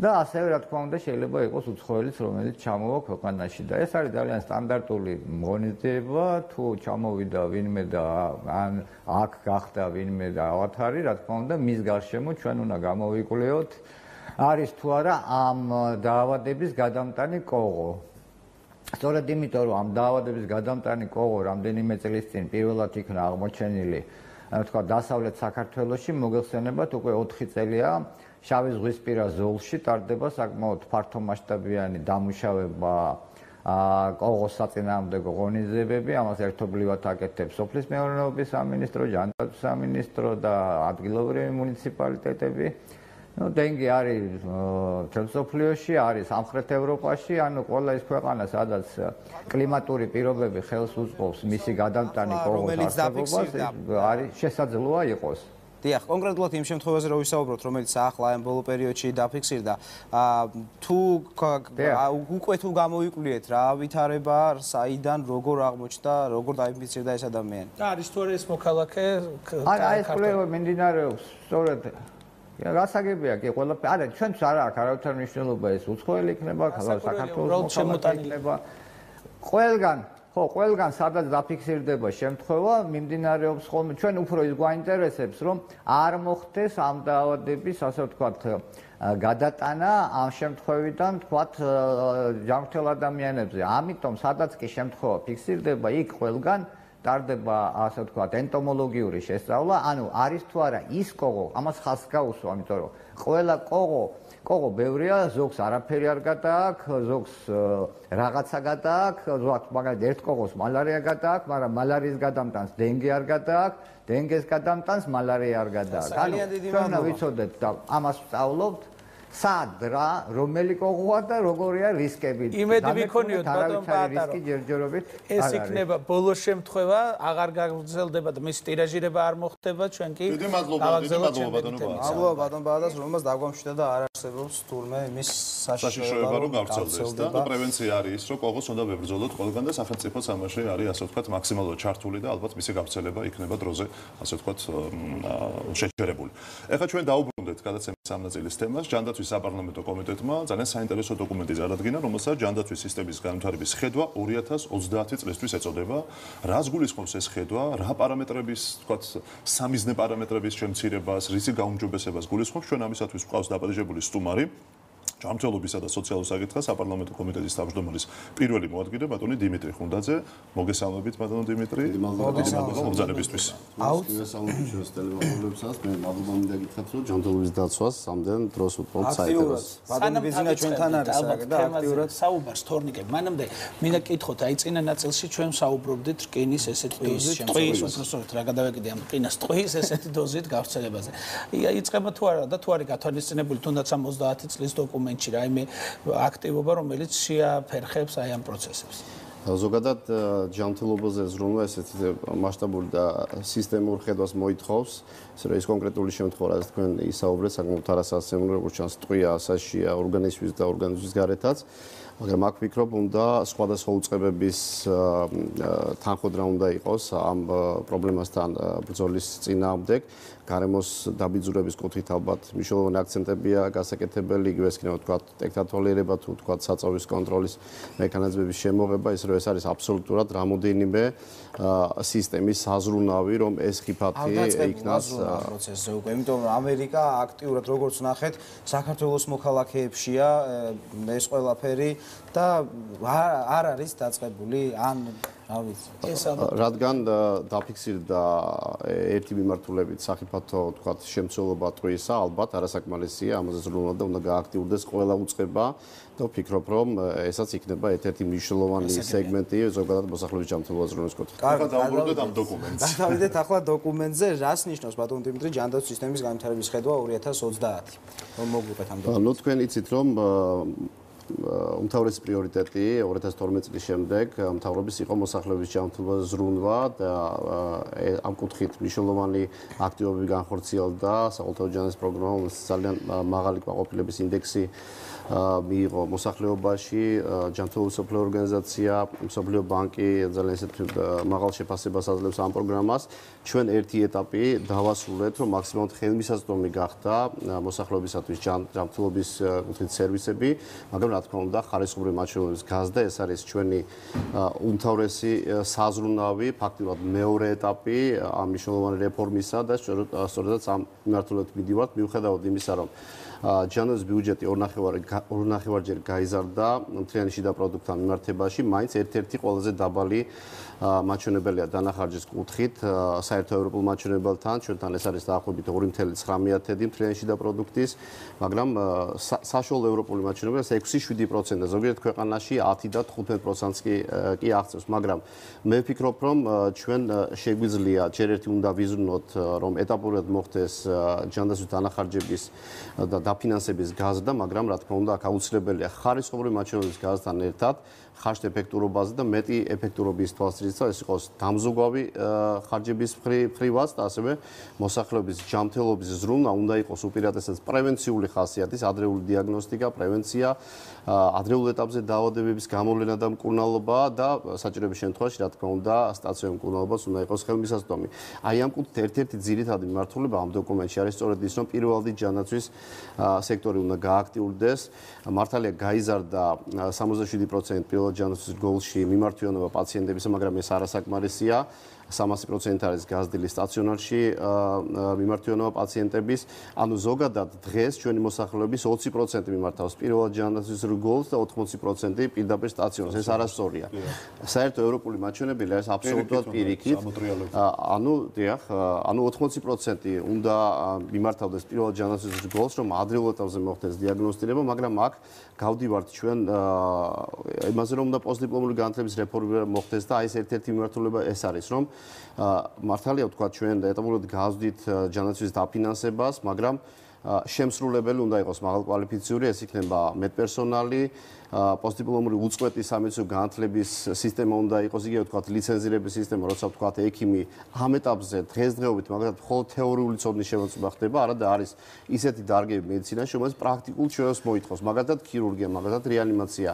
და ასევე რა თქმა უნდა შეიძლება იყოს უცხოელიც რომელიც ჩამოვა ქვეყანაში და ეს არის ძალიან სტანდარტული ღონისძიება თუ ჩამოვიდა ვინმე და ან აქ გახდა ვინმე და ავათარი რა თქმა უნდა მის გარშემო ჩვენ უნდა გამოვიკვლიოთ არის თუ არა ამ დაავადების გადამტანი კოღო სწორედ იმიტომ რომ ამ დაავადების გადამტანი კოღო რამდენიმე წლის წინ პირველად იქნა აღმოჩენილი თქვა დასავლეთ საქართველოში მოგეხსენებათ უკვე 4 წელია შავი ზღვისპირა ზოლში ტარდება საკმაოდ ფართომასშტაბიანი დამუშავება კოღოს საწინააღმდეგო ღონისძიებები, ამას ერთობლივად აკეთებს სოფლის მეურნეობის სამინისტრო, ჯანდაცვის სამინისტრო და ადგილობრივი მუნიციპალიტეტები. დინგი არის მსოფლიოში, არის სამხრეთ ევროპაში, ანუ ყველა ის ქვეყანა, სადაც კლიმატური პირობები ხელს უწყობს მისი გადამტანი კოღოს არსებობას, არის შესაძლოა იყოს. დიახ, კონკრეტულად იმ შემთხვევაზე რო ვისაუბროთ, რომელიც ახლა ამ ბოლო პერიოდში დაფიქსირდა, თუ უკვე თუ გამოვიკვლიეთ რა ვითარება, საიდან, როგორ აღმოჩნდა, როგორ დაინფიცირდა ეს ადამიანი? და არის თუ არა ეს მოქალაქე? ეს კვლევა მიმდინარეობს სწორედ გასაგებია კი ყველაფერი. არა, ჩვენც არ აქვს არავითარ მნიშვნელობა ეს უცხოელი იქნება, საქართველოს მოქალაქე იქნება. ყველგან სადაც დაფიქსირდება შემთხვევა, მიმდინარეობს ხოლმე ჩვენ უფრო ის გვაინტერესებს, რომ არ მოხდეს ამ დაავადების, ასე ვთქვათ, გადატანა ამ შემთხვევიდან, ვთქვათ, ჯანმრთელ ადამიანებზე. ამიტომ სადაც კი შემთხვევა ფიქსირდება, იქ ყველგან ტარდება, ასე ვთქვათ, ენტომოლოგიური შესწავლა, ანუ არის თუ არა ის კოღო, ამას ხაზს გაუსვა, ამიტომ რომ ყველა კოღო ბევრია, ზოგს არაფერი არ გადააქვს, ზოგს რაღაცა გადააქვს, ზოგს მაგალითად ერთ კოღოს მალარია გააქვს, მაგრამ მალარიის გადამტანს დინგი არ გააქვს, დინგეს გადამტანს მალარია არ გააქვს. ანუ ჩვენ ვიცოდეთ და ამას ვსწავლობთ, სად რა, რომელი კოღოა და როგორია რისკები. იმედი მიქონიოთ ბატონ პაატა, ჯერჯერობით ეს იქნება ბოლო შემთხვევა, აღარ გაგრძელდება და მის ტირაჟირება არ მოხდება, ჩვენ კი გავაგზავნოთ ბატონ პაატას, რომელმაც დაგვამშვიდა და არ არსებობს თურმე იმის საშიშროება რომ გავრცელდეს და პრევენცია არის ის, რომ კოღოს უნდა ვებრძოლოთ ყველგან და სახელმწიფოც ამაში არის, ასე ვთქვათ, მაქსიმალურად ჩართული და ალბათ მისი გავრცელება იქნება დროზე, ასე ვთქვათ, შეჩერებული. ეხლა ჩვენ დაუბრუნდეთ გადაცემის სამნაწილის თემას, ჯანდაცვის საპარლამენტო კომიტეტმა ძალიან საინტერესო დოკუმენტი წარადგინა, რომელსაც ჯანდაცვის სისტემის განვითარების ხედვა 2030 წლისთვის ეწოდება. რას გულისხმობს ეს ხედვა? რა პარამეტრების, ვთქვათ, სამიზნე პარამეტრების შემცირებას, რისი გაუმჯობესებას გულისხმობს? ჩვენ ამისათვის გვყავს დაპატიჟებული სტუმარი. ჯანმრთელობისა და სოციალურ საკითხთა საპარლამენტო კომიტეტის თავმჯდომარის პირველი მოადგილე ბატონი დიმიტრი ხუნდაძე. მოგესალმებით ბატონო დიმიტრი. მოგესალმებით მოგზაურობისთვის. მოგესალმებით ჩვენს ტელევიზორებსაც. მე მადლობა მინდა გითხრათ, რომ ჯანმრთელობის დაცვას ამდენ დროს უპრობთ საერთოდ. ბატონი ბიზნა ჩვენთან არის და აქტიურად საუბარს თორნიკე. მანამდე მინდა გითხოთ, აი წინა ნაწილში ჩვენ საუბრობდით რკინის ესეთი დოზით, ტყვის უпроსტოდ რა გადავეკიდე ამ რკინას ტყვის ესეთი დოზით გავრცელებაზე. იწყება თუ არა და თუ არის გათვალისწინებული თუნდაც ამ 30 წლის დოკუმენტი რაიმე აქტივობა, რომელიც შეაფერხებს აი ამ პროცესებს. ზოგადად ჯანმრთელობაზე ზრუნვა ესეთი მასშტაბური და სისტემურ ხედვას მოითხოვს, ისე რომ ის კონკრეტული შემთხვევა, რაც თქვენ ისაუბრეთ, საკმაოდ არასასიამოვნო, როგორც ჩანს, ტყვია, ასაშია ორგანიზმის და ორგანიზმის გარეთაც. მაგრამ აქ ვფიქრობ, უნდა სხვადასხვა უწყებების თანხმობა უნდა იყოს ამ პრობლემასთან ბრძოლის წინააღმდეგ. გარემოს დაბინძურების კუთხით ალბათ მნიშვნელოვანი აქცენტებია გასაკეთებელი, იგივე ისქნება თქვა ტექტატოლიერება თუ თქვა საწავის კონტროლის მექანიზმების შემოღება, ის რომ ეს არის აბსოლუტურად რამოდენიმე სისტემის საზრუნავი, რომ ეს ხიფათი იქნას პროცესზე უკვე, იმიტომ რომ ამერიკა აქტიურად როგორც ნახეთ, საქართველოს მოქალაქეებშია ეს ყველაფერი და არ არის დაწყებული ან რა ვიცი. რადგან დაფიქსირდა ერთი მიმართულებით სახიფათო თქვა შემცველობა ტყვიისა, ალბათ არასაკმარისია, ამაზე ზრუნვა და უნდა გააქტიურდეს ყველა უწყება და ვფიქრობ, რომ ესაც იქნება ერთ-ერთი მნიშვნელოვანი სეგმენტი ზოგადად მოსახლეობის ჯანმრთელობის ზრუნვის კუთხით. დავუბრუნდეთ ამ დოკუმენტს. დავიდეთ ახლა დოკუმენტზე, რას ნიშნავს ბატონ დიმიტრი ჯანდაცვის სისტემის განვითარების ხედვა 2030? რომ მოგვიყეთ ამ დოკუმენტს. ნუ თქვენ იცით, რომ უმთავრესი პრიორიტეტი 2012 წლის შემდეგ მთავრობის იყო მოსახლეობის ჯანმრთელობის ზრუნვა და ამ კუთხით მნიშვნელოვანი აქტივობები განხორციელდა საყოველთაო ჯანდაცვის პროგრამა, ძალიან მაღალი კმაყოფილების ინდექსი მიიღო მოსახლეობაში, ჯანმრთელობის მსოფლიო ორგანიზაცია, მსოფლიო ბანკი ძალიან ისეთ მაღალ შეფასებას აძლევს ამ პროგრამას. ჩვენ ერთი ეტაპი დავასრულეთ, რომ მაქსიმალურად ხელმისაწვდომი გახდა მოსახლეობისათვის ჯანმრთელობის კუთხით სერვისები, მაგრამ რა თქმა უნდა, ხარისხობრივი მაჩვენებლების გაზრდა ეს არის ჩვენი უმთავრესი საზრუნავი, ფაქტიურად მეორე ეტაპი ამ მნიშვნელოვანი რეფორმისა და სწორედაც ამ მიმართულებით მივდივართ, მიუხედავად იმისა, რომ ჯანდაცვის ბიუჯეტი ორნახევარჯერ გაიზარდა მთლიანი შიდა პროდუქტთან მიმართებაში, მაინც ერთ-ერთი ყველაზე დაბალი მაჩვენებელია დანახარჯის კუთხით საერთო ევროპულ მაჩვენებელთან, ჩვენთან ეს არის დაახლოებით 2.9 მთლიანი შიდა პროდუქტის, მაგრამ საშუალო ევროპული მაჩვენებელი 6-7%, ზოგიერთ ქვეყანაში 10 და 15%-ს კი აღწევს, მაგრამ მე ვფიქრობ, რომ ჩვენ შეგვიძლია ჯერ ერთი უნდა ვიზრუნოთ, რომ ეტაპურად მოხდეს ჯანდაცვის დანახარჯების და დაფინანსების გაზრდა, მაგრამ რა თქმა უნდა, აქ აუცილებელია ხარისხობრივი მაჩვენებლების გაზრდასთან ერთად ხარჯთა ეფექტურობაზე და მეტი ეფექტურობის თვალსაზრისით ეს იყოს დამზუგვავი ხარჯების მხრივაც და ასევე მოსახლეობის ჯანმრთელობის ზრუნვა უნდა იყოს უპირატესად პრევენციული ხასიათის, ადრეული დიაგნოსტიკა, პრევენცია, ადრეულ ეტაპზე დაავადებების გამოვლენა და მკურნალობა და საჭიროების შემთხვევაში, რა თქმა უნდა, სტაციონარულ მკურნალობას უნდა იყოს ხელმისაწვდომი. აი ამ კუთხით ერთ-ერთი ძირითადი მიმართულება ამ დოკუმენტში არის სწორედ ის, რომ პირველადი ჯანდაცვის სექტორი უნდა გააქტიურდეს. მართალია გაიზარდა 67% პირველად ჯანდაცვის გოლში მიმართვიანობა პაციენტებისა, მაგრამ ეს არასაკმარისია. 300% არის გაზრდილი სტაციონარში მიმართვიანობა პაციენტების, ანუ ზოგადად დღეს ჩვენი მოსახლეობის 20% მიმართავს პირველად ჯანდაცვის გოლს და 80% პირდაპირ სტაციონარს. ეს არასწორია. საერთო ევროპული მაჩვენებელი არის აბსოლუტურად პირიქით. ანუ 80% უნდა მიმართავდეს პირველად ჯანდაცვის გოლს, რომ ადრეულ ეტაპზე მოხდეს დიაგნოსტირება, მაგრამ აქ გავდივართ ჩვენ იმაზე, რომ უნდა პოსტდიპლომური განათლების რეფორმა მოხდეს და აი ეს ერთ-ერთი მიმართულება ეს არის, რომ მართალია ვთქვა ჩვენ ეტაპურად გავზდით ჯანდაცვის დაფინანსებას, მაგრამ შემსრულებელი უნდა იყოს მაღალკვალიფიციური, ეს იქნება მედპერსონალი, პოსტდიპლომური უწყვეტი სამედიცინო განათლების სისტემა უნდა იყოს, იგივე ვთქვათ ლიცენზირების სისტემა, როცა ვთქვათ ექიმი ამ ეტაპზე დღესდღეობით მაგალითად მხოლოდ თეორიული ცოდნის შემოწმება ხდება, არადა არის ისეთი დარგები მედიცინაში, რომელიც პრაქტიკულ ჩვენებს მოითხოვს, მაგალითად ქირურგია, მაგალითად რეანიმაცია.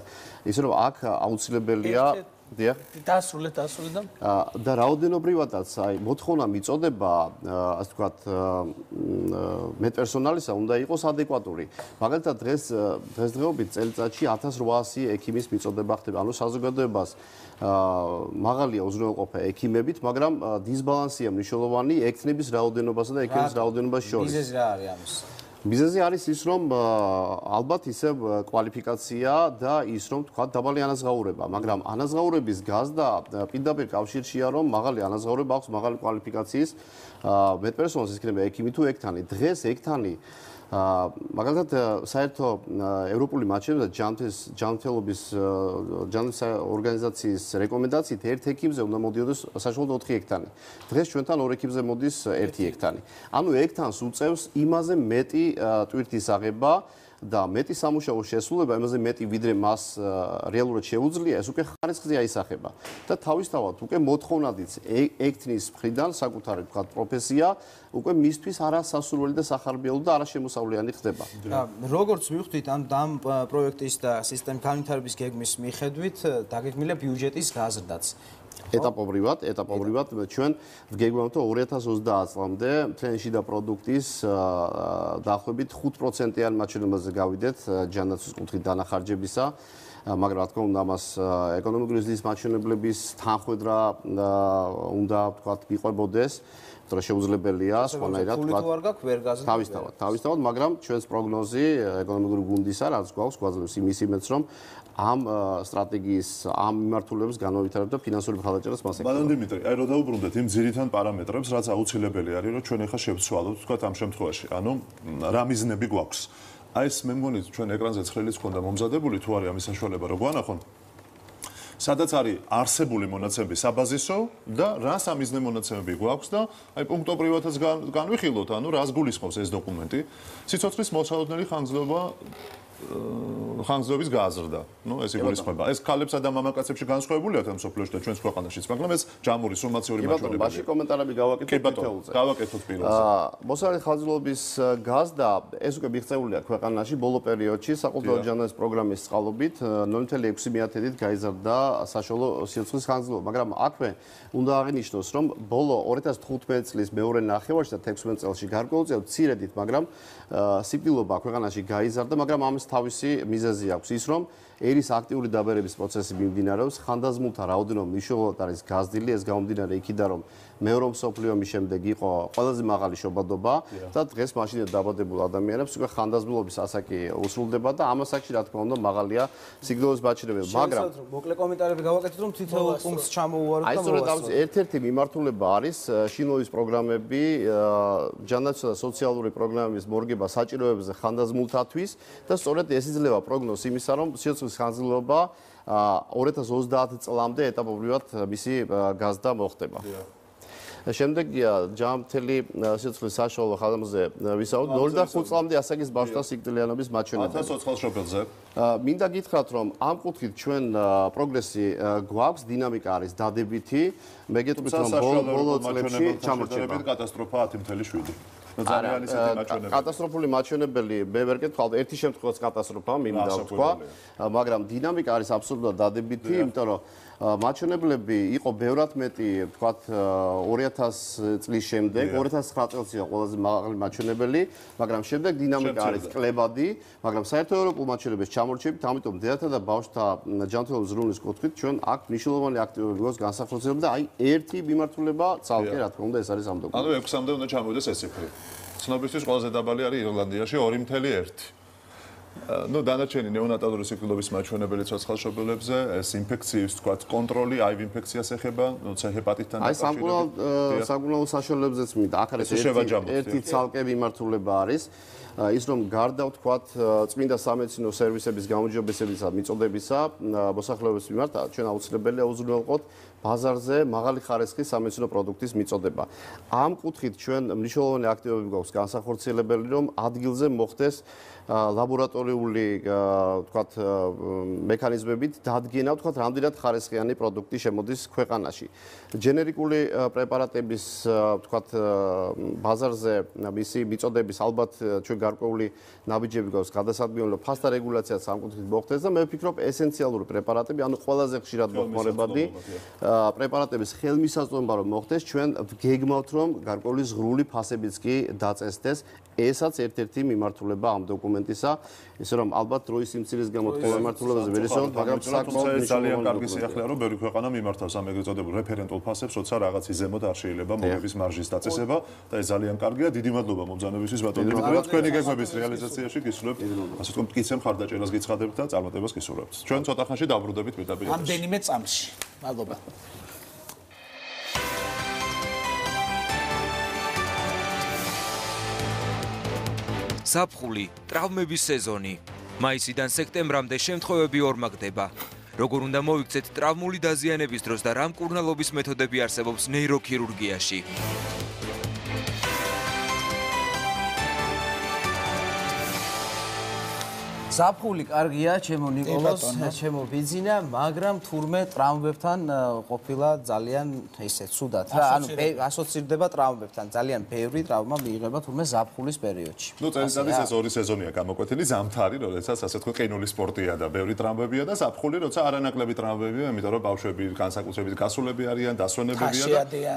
ისე რომ აქ აუცილებელია დასრულეთ და რაოდენობრივადაც აი მოთხოვნა მიწოდება ასე ვთქვათ მედპერსონალისა უნდა იყოს ადეკვატური. მაგალითად დღესდღეობით წელიწადში 1800 ექიმის მიწოდება ხდება. ანუ საზოგადოებას მაღალია უზრუნველყოფა ექიმებით, მაგრამ დისბალანსია მნიშვნელოვანი ექიმების რაოდენობასა და ექიმების რაოდენობას შორის. მიზეზი რა არის ამის? მიზეზი არის ის, რომ ალბათ ისევ კვალიფიკაცია და ის, რომ თქვა დაბალი ანაზღაურება, მაგრამ ანაზღაურების გაზრდა პირდაპირ კავშირშია, რომ მაღალი ანაზღაურება აქვს მაღალი კვალიფიკაციის მედპერსონალს, ის იქნება ექიმი თუ ექთანი. დღეს ექთანი მაგალითად საერთო ევროპული მაჩვენებელი ჯანმრთელობის ორგანიზაციის რეკომენდაციით ერთ ექიმზე უნდა მოდიოდეს საშუალოდ 4 ექთანი. დღეს ჩვენთან 2 ექიმზე მოდის 1 ექთანი. ანუ ექთანს უწევს იმაზე მეტი ტვირთის აღება და მეტი სამუშაო შესრულება, ამაზე მეტი ვიდრე მას რეალურად შეუძლია, ეს უკვე ხარისხზე აისახება. და თავისთავად უკვე მოთხოვნადიც ექთნის მხრიდან საკუთარი ვთქვათ პროფესია უკვე მისთვის არასასურველი და სახარბიელო და არაშემოსავლიანი ხდება. როგორც მივხვდით ამ პროექტის და სისტემის განვითარების გეგმის მიხედვით დაგეგმილია ბიუჯეტის გაზრდაც. ეტაპობრივად ჩვენ ვგეგმავთ 2030 წლამდე მთლიანი შიდა პროდუქტის დაახლოებით 5%-იან მაჩვენებაზე გავიდეთ ჯანდაცვის კუთხით დანახარჯებისა. მაგრამ რა თქმა უნდა ამას ეკონომიკური ზრდის მაჩვენებლების თანხმედრა უნდა ვთქვათ მიყვებოდეს, თორე შეუძლებელია სხვანაირად ვთქვათ თავისთავად, მაგრამ ჩვენს პროგნოზი ეკონომიკური გუნდისა რაც გვაძლევს იმის იმედს, რომ ამ სტრატეგიის ამ მიმართულებას განავითარებთ და ფინანსური მხარდაჭერას მას ეკავებთ. ბატონ დიმიტრი, აი რო დაუბრუნდეთ იმ ძირითად პარამეტრებს, რაც აუცილებელი არის, რომ ჩვენ ახლა შევცვალოთ, ვთქვათ ამ შემთხვევაში, ანუ რა მიზნები გვაქვს. აი ეს მე მგონი ჩვენ ეკრანზე ცხრილიც ქონდა მომზადებული, თუ არის ამის საშუალება, რო გვანახონ. სადაც არის არსებული მონაცემები საბაზისო და რა სამიზნე მონაცემები გვაქვს და აი პუნქტობრივადაც განვიხილოთ, ანუ რას გულისხმობს ეს დოკუმენტი. სიცოცხლის მოსალოდნელი ხანგრძლივობის გაზრდა. ნუ ეს იგულისხმება. ეს ქალებსა და მამაკაცებში განსხვავებულია თან სოფლიოში და ჩვენს ქვეყანაშიც, მაგრამ ეს ჯამური სუმაციური მაჩვენებელია. ბაში კომენტარები გავაკეთოთ თითოეულზე. გავაკეთოთ პირველზე. მოსალოდნელი ხანგრძლივობის გაზრდა ეს უკვე მიღწეულია ქვეყანაში ბოლო პერიოდში საყოველთაოდ ჯანდაცვის პროგრამის წყალობით 0.6%-ით გაიზარდა საშუალო სიცოცხლის ხანგრძლივობა, მაგრამ აქვე უნდა აღინიშნოს, რომ ბოლო 2015 წლის მეორე ნახევარში და 16 წელში გარკვეულწილად მცირედით, მაგრამ სიკვდილობა ქვეყანაში გაიზარდა, მაგრამ ამის თავისი მიზეზი აქვს ის, რომ ერის აქტიური დაბერების პროცესი მიმდინარეობს, ხანდაზმულთა რაოდენობა მნიშვნელოვნად არის გაზრდილი, ეს გამომდინარე იქიდან, რომ მეორე მსოფლიო ომის შემდეგ იყო ყველაზე მაღალი შობადობა და დღეს მაშინდელ დაბადებულ ადამიანებს უკვე ხანდაზმულობის ასაკი უსრულდება და ამ ასაკში რა თქმა უნდა მაღალია სიკვდილების მაჩვენებელი, მაგრამ მოკლე კომენტარები გავაკეთოთ, რომ თითოეულ პუნქტს ჩამოუვაროთ და მოვასწროთ. ერთ-ერთი მიმართულება არის შინოვის პროგრამები, ჯანდაცვის და სოციალური პროგრამების მორგება საჭიროებებზე ხანდაზმულთათვის და სწორედ ეს იძლევა პროგნოზს იმისა, რომ სიცოცხლის ხანგრძლივობა 2030 წლამდე ეტაპობრივად მისი გაზრდა მოხდება. შემდეგია ჯამთელი სიცოცხლის საშუალო ხანაზე ვისაუბროთ 0-5 წლამდე ასაკის ბავშვთა სიკვდილიანობის მაჩვენებელი. 14 შობელზე. მინდა გითხრათ, რომ ამ კუთხით ჩვენ პროგრესი გვაქვს, დინამიკა არის დადებითი. მე გეტყვით, რომ ბოლო წლებში ჩამორჩება კატასტროფა 10.7. ძალიან ისეთი მაჩვენებელი. კატასტროფული მაჩვენებელი მე ვერ გეტყვით, ერთი შემთხვევაც კატასტროფა მინდა ვთქვა, მაგრამ დინამიკა არის აბსოლუტურად დადებითი, იმიტომ რომ მაჩვენებლები იყო ბევრად მეტი, ვთქვათ 2000 წლის შემდეგ, 2009 წელს იყო ყველაზე მაღალი მაჩვენებელი, მაგრამ შემდეგ დინამიკა არის კლებადი, მაგრამ საერთო ევროპულ მაჩვენებელს ჩამორჩებით, ამიტომ დედათა და ბავშვთა ჯანმრთელობის ზრუნვის კუთხით ჩვენ აქ მნიშვნელოვანი აქტივობები გვაქვს განსახორციელებული და აი ერთი მიმართულება ცალკე რა თქმა უნდა ეს არის ამ დოკუმენტში. ანუ 6-მდე უნდა ჩამოვიდეს ეს ციფრი. ცნობისთვის ყველაზე დაბალი არის ირლანდიაში 2.1. ნუ დანარჩენი ნეონატალური სიკვდილობის მაჩვენებელი ცოცხალშობილებზე, ეს ინფექციის თქვათ კონტროლი, აივ ინფექციას ეხება, ნუცა ჰეპატიტთან დაკავშირებით. აი საკურნალო საშუალებებზეც მინდა. აქ არის ერთი ცალკე მიმართულება არის. ის რომ გარდა ვთქვათ წმინდა სამედიცინო სერვისების გაუმჯობესებისა მიწოდებისა მოსახლეობის მიმართ ჩვენ აუცილებელია უზრუნველყოთ ბაზარზე მაღალი ხარისხის სამედიცინო პროდუქტის მიწოდება. ამ კუთხით ჩვენ მნიშვნელოვანი აქტივობები გვაქვს განსახორციელებელი, რომ ადგილზე მოხდეს ლაბორატორიული ვთქვათ მექანიზმებით დადგენა ვთქვათ რამდენად ხარისხიანი პროდუქტი შემოდის ქვეყანაში. ჯენერიკული პრეპარატების ვთქვათ ბაზარზე მისი მიწოდების ალბათ ჩვენ გარკვეული ნაბიჯები გვაქვს გადასადგმელი, რომ ფასტა რეგულაციაც ამ კუთხით მოხდეს და მე ვფიქრობ ესენციალური პრეპარატები, ანუ ყველაზე ხშირად მოხმარებადი პრეპარატების ხელმისაწვდომობა რომ მოხდეს, ჩვენ ვგეგმავთ რომ გარკვეული ზღვრული ფასებიც კი დაწესდეს. ესაც ერთ-ერთი მიმართულება ამ დოკუმენტისა, ისე რომ ალბათ დროის სიმცირის გამო თქვენ მიმართულებაზე ვერ ისაუბროთ, მაგრამ საკმაოდ ძალიან კარგი სიახლეა, რომ ბევრი ქვეყანა მიმართავს ამ ეგრეთ წოდებულ რეფერენტულ ფასებს, როცა რაღაცის ზემოთ არ შეიძლება მოგების მარჟის დაწესება და ეს ძალიან კარგია. დიდი მადლობა მომბრძანებისთვის ბატონ დიმიტრიო, თქვენი გეგმების რეალიზაციაში გისურვებთ, ასე თქვა მტკიცე მხარდაჭერას გიცხადებთ და წარმატებას გისურვებთ. ჩვენ ცოტა ხანში დაბრუნდებით პირდაპირ. ამდენიმე წამში. მადლობა. საფხული, ტრავმების სეზონი. მაისიდან სექტემბრამდე შემთხვევები ორმაგდება. როგორ უნდა მოვიქცეთ ტრავმული დაზიანების დროს და რა მკურნალობის მეთოდები არსებობს ნეიროქირურგიაში? ზაფხული კარგია, ჩემო ნიკოლოს, ჩემო ბიძინა, მაგრამ თურმე ტრამვებთან ყოფილა ძალიან ესე ცუდად რა, ანუ ასოცირდება ტრამვებთან. ძალიან ბევრი ტრავმა მიიღება თურმე ზაფხულის პერიოდში. ნუ წელიწადის ეს ორი სეზონია გამოკვეთილი, ზამთარი, როდესაც ასე თქვა ყინულის სპორტია და ბევრი ტრამვებია და ზაფხული, როცა არანაკლები ტრამვებია, იმიტომ რომ ბავშვები განსაკუთრებით გასულები არიან, დასვენებებია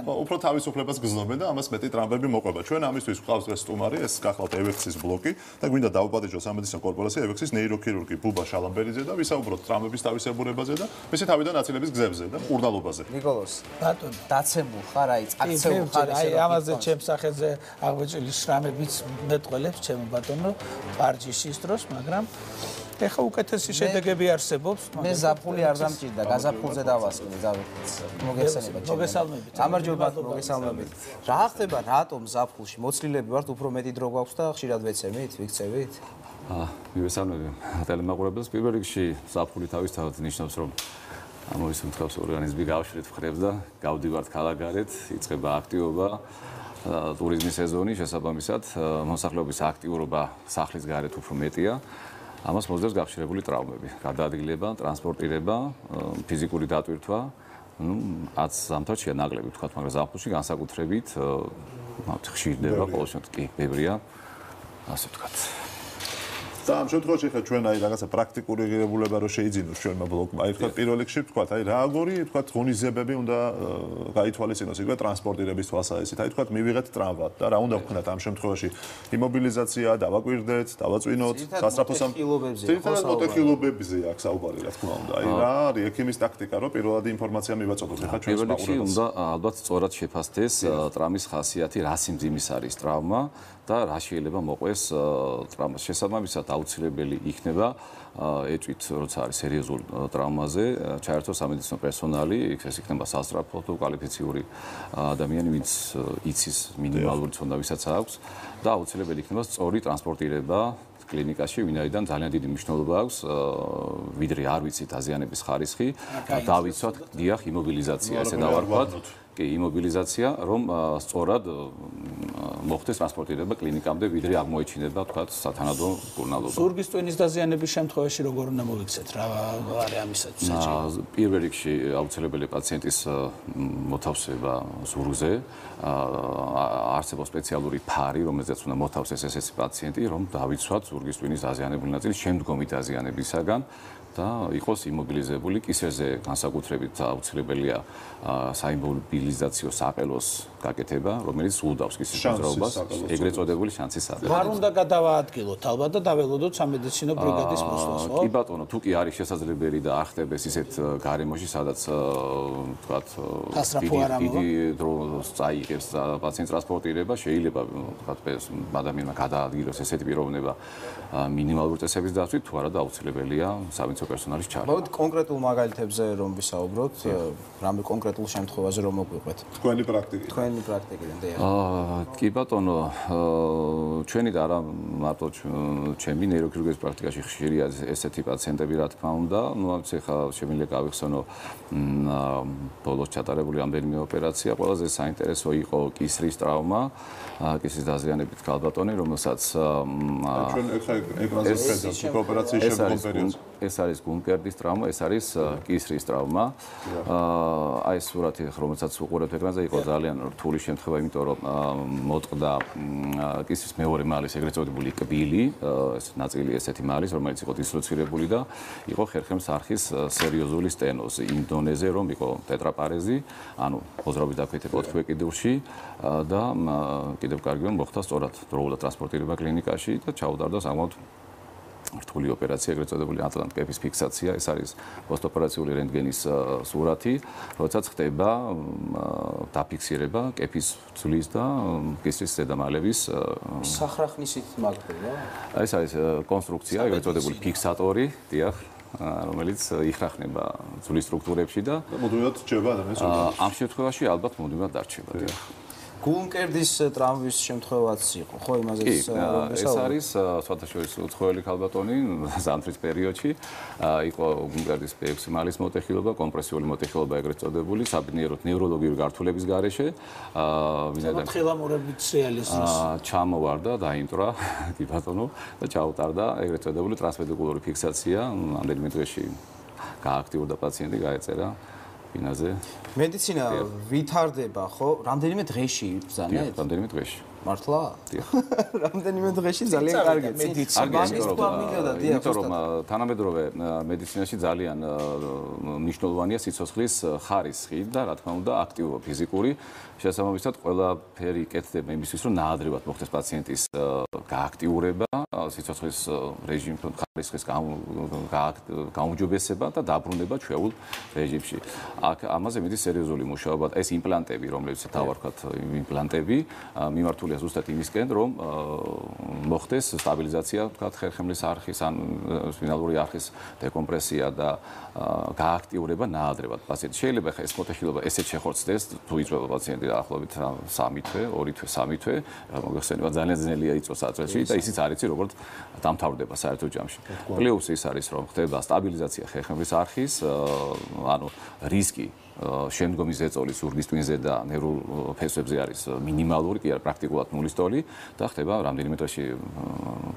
და უფრო თავისუფლებას გრძნობენ და ამას მეტი ტრამვები მოყვება. ჩვენ ამისთვის გვყავს ეს სტუმარი, ეს გახლავთ ევექსის ბლოკი და გვინდა დავუპატიჟოთ სამედიცინო კორპორაცია ევექსის ნეიროქირურგი ბუბა შალამბერიძე და ვისაუბროთ ტრამვების თავისებურებაზე და მისი თავიდან აწილების გზებზე და მკურნალობაზე. ნიკოლოს, ბატონო, დაცემულ ხარ, აი, წაქცეულ ხარ ესე აი, ამაზე ჩემს სახელზე აღბეჭილი შრამებიც მეტყველებს ჩემო ბატონო, პარჯიშის დროს, მაგრამ ეხა უკეთესი შედეგები არსებობს. მე ზაფხული არ დამჭირდა, გაზაფხულზე დავასკნე, მოგესალმებით. მოგესალმებით. გამარჯობა, მოგესალმებით. რა ხდება რატომ ზაფხულში მოცლილები ვართ, უფრო მეტი დრო გვაქვს და ხშირად ვეცემით, ვიქცევით? მივესალმები ტელემაყურებელს. პირველ რიგში ზაფხული თავისთავად ნიშნავს, რომ ამის მთავს ორგანიზმი გავშრით მხრებს და გავდივართ ქალაქგარეთ, იწყება აქტივობა. ტურიზმის სეზონი შესაბამისად მოსახლეობის აქტიურობა სახლის გარეთ უფრო მეტია. ამას მოსდევს გახშირებული ტრავმები, გადაადგილება, ტრანსპორტირება, ფიზიკური დატვირთვა, აც ზამთარშია ნაკლები თქვა, მაგრამ ზაფხულში განსაკუთრებით ხშირდება, ყოველ შემთხვევაში კი ბევრია, ასე ვთქვათ. და ამ შემთხვევაში ხა ჩვენ აი რაღაცა პრაქტიკული ღირებულება რო შეიძინოს ჩვენმა ბლოკმა. აი თქვა პირველ რიგში თქვა, აი რა აგორი თქვა ღონისძიებები უნდა გაითვალისწინოს იგივე ტრანსპორტირების თვალსაზრისით. აი თქვა მივიღეთ ტრამვად და რა უნდა ვქნათ ამ შემთხვევაში? იმობილიზაცია, დავაკვირდეთ, დავაწვინოთ, სასწრაფოსამ თითქოს მოტეხილობებზე აქვს საუბარი რა თქმა უნდა. აი რა არის ექიმის ტაქტიკა რო პირველადი ინფორმაცია მივაწოდოთ ხა ჩვენს მაყურებელს. უნდა ალბათ სწორად შეფასდეს ტრამის ხასიათი, რა სიმძიმის არის ტრავმა და რა შეიძლება მოყვეს ტრავმას. შესაბამისად აუცილებელი იქნება ეჭვით, როცა არის სერიოზული ტრავმაზე, ჩაერთოს სამედიცინო პერსონალი, ეს იქნება სასწრაფო თუ კვალიფიციური ადამიანი, ვინც იცის მინიმალური ცოდნა ვისაც აქვს და აუცილებელი იქნება სწორი ტრანსპორტირება კლინიკაში, ვინაიდან ძალიან დიდი მნიშვნელობა აქვს, ვიდრე არ ვიცით აზიანების ხარისხი, დავიცვათ დიახ იმობილიზაცია, ესე დავარქვათ. კი, იმობილიზაცია, რომ სწორად მოხდეს ტრანსპორტირება კლინიკამდე, ვიდრე აღმოეჩინება, თქვა, სათანადო მკურნალობა. ზურგის ტვინის დაზიანების შემთხვევაში როგორ უნდა მოვიქცეთ? რა არის ამისათვის საჭირო? პირველ რიგში აუცილებელი პაციენტის მოთავსება ზურგზე, არსებობს სპეციალური ფარი, რომელზეც უნდა მოთავსდეს ესეთი პაციენტი, რომ დავიცვათ ზურგის ტვინის დაზიანებული ნაწილი შემდგომი დაზიანებისაგან და იყოს იმობილიზებული. კისერზე განსაკუთრებით აუცილებელია საიმობილიზაციო საყელოს გაკეთება, რომელიც ზღუდავს კისრის მოძრაობას, ეგრეთ წოდებული შანსის საყელო. არ უნდა გადავაადგილოთ ალბათ და დაველოდოთ სამედიცინო ბრიგადის მოსვლას, ხო? კი ბატონო, თუ კი არის შესაძლებელი და არ ხდება ისეთ გარემოში, სადაც თქვათ დიდი დროს წაიღებს პაციენტს ტრანსპორტირება, შეიძლება თქვათ ადამიანმა გადაადგილოს ესეთი პიროვნება მინიმალური წესების დაცვით, თუ არა და აუცილებელია სამედიცინო პერსონალის ჩართვა. მოგეთ კონკრეტულ მაგალითებზე რომ ვისაუბროთ, რამე კონკრეტულ შემთხვევაზე რომ მოგვიყვეთ. თქვენი პრაქტიკით. თქვენი პრაქტიკიდან დიახ. კი ბატონო, ჩვენი და არა მარტო ჩემი ნეიროქირურგიის პრაქტიკაში ხშირია ესეთი პაციენტები, რა თქმა უნდა. ნუ ამც ახლა შემიძლია გავიხსენო ბოლოს ჩატარებული რამდენიმე ოპერაცია. ყველაზე საინტერესო იყო კისრის ტრავმა, კისრის დაზიანებით ქალბატონი, რომელსაც ჩვენ ახლა ეკრანზე ხედავთ ოპერაციის შემდგომ პერიოდს. ეს არის გუნკერდის ტრავმა, ეს არის კისრის ტრავმა. აი ეს სურათი, რომელსაც უყურებთ ეკრანზე, იყო ძალიან რთული შემთხვევა, იმიტომ რომ მოტყდა კისრის მეორე მალის, ეგრეთ წოდებული კბილი, ეს ნაწილი ესეთი მალის, რომელიც იყო დისლოცირებული და იყო ხერხემს არხის სერიოზული სტენოზი. იმ დონეზე, რომ იყო ტეტრაპარეზი, ანუ მოძრაობის დაქვეითება 4 კიდურში და კიდევ კარგია მოხდა სწორად დროულად ტრანსპორტირება კლინიკაში და ჩაუდარდა საკმაოდ რთული ოპერაცია, ეგრეთ წოდებული ატლანტ კეფის ფიქსაცია, ეს არის პოსტოპერაციული რენტგენის სურათი, როდესაც ხდება დაფიქსირება კეფის ძვლის და კისრის ზედამალების სახრახნისით მაგდება. ეს არის კონსტრუქცია, ეგრეთ წოდებული ფიქსატორი, დიახ, რომელიც იხრახნება ძვლის სტრუქტურებში და მუდმივად რჩება ადამიანის ორგანიზმში. ამ შემთხვევაში ალბათ მუდმივად დარჩება, დიახ. გულმკერდის ტრამვის შემთხვევაც იყო, ხო, იმაზეც ეს არის სხვათაშორის უცხოელი ქალბატონი ზამთრის პერიოდში იყო გულმკერდის P6 მალის მოტეხილობა, კომპრესიული მოტეხილობა ეგრეთ წოდებული, საბინიეროდ ნევროლოგიური გართულების გარეშე, ვინაიდან თხილამურებით რეალიზმის ჩამოვარდა, დაინტრა, კი ბატონო, და ჩაუტარდა ეგრეთ წოდებული ტრანსმედიკულური ფიქსაცია, ამდენიმე დღეში გააქტიურდა პაციენტი, გაეწერა ფინაზე. მედიცინა ვითარდება, ხო? რამდენიმე დღეში იბრძანეთ? რამდენიმე დღეში. მართლა? რამდენიმე დღეში ძალიან კარგია მედიცინა. იმიტომ რომ თანამედროვე მედიცინაში ძალიან მნიშვნელოვანია სიცოცხლის ხარისხი და რა თქმა უნდა აქტივობა ფიზიკური. შესაბამისად ყველაფერი კეთდება იმისთვის რომ ნაადრევად მოხდეს პაციენტის გააქტიურება, სიცოცხლის რეჟიმის ხარისხის გაუმჯობესება და დაბრუნება ჩვეულ რეჟიმში. აქ ამაზე მიდის სერიოზული მუშაობა. ეს იმპლანტები, რომლებიც დავარქვათ იმპლანტები, მიმართულია ზუსტად იმისკენ, რომ მოხდეს სტაბილიზაცია, თქვათ, ხერხემლის არხის ან სპინალური არხის დეკომპრესია და გააქტიურება ნაადრევად პაციენტს. შეიძლება ხა ეს მოტეხილობა ესეც შეხორცდეს, თუ იწვევა პაციენტი დაახლოებით 3 თვე, 2 თვე, 3 თვე, მოგეხსენება ძალიან ძნელია იწვევს აწელში და ისიც არ იცი როგორც დამთავრდება საერთო ჯამში. პლუს ის არის რომ ხდება სტაბილიზაცია ხერხემლის არხის, ანუ რისკი შემდგომი ზეწოლის ზურგის ტვინზე და ნევრულ ფესვებზე არის მინიმალური, კი არა პრაქტიკულად ნულის ტოლი და ხდება რამდენიმე დღეში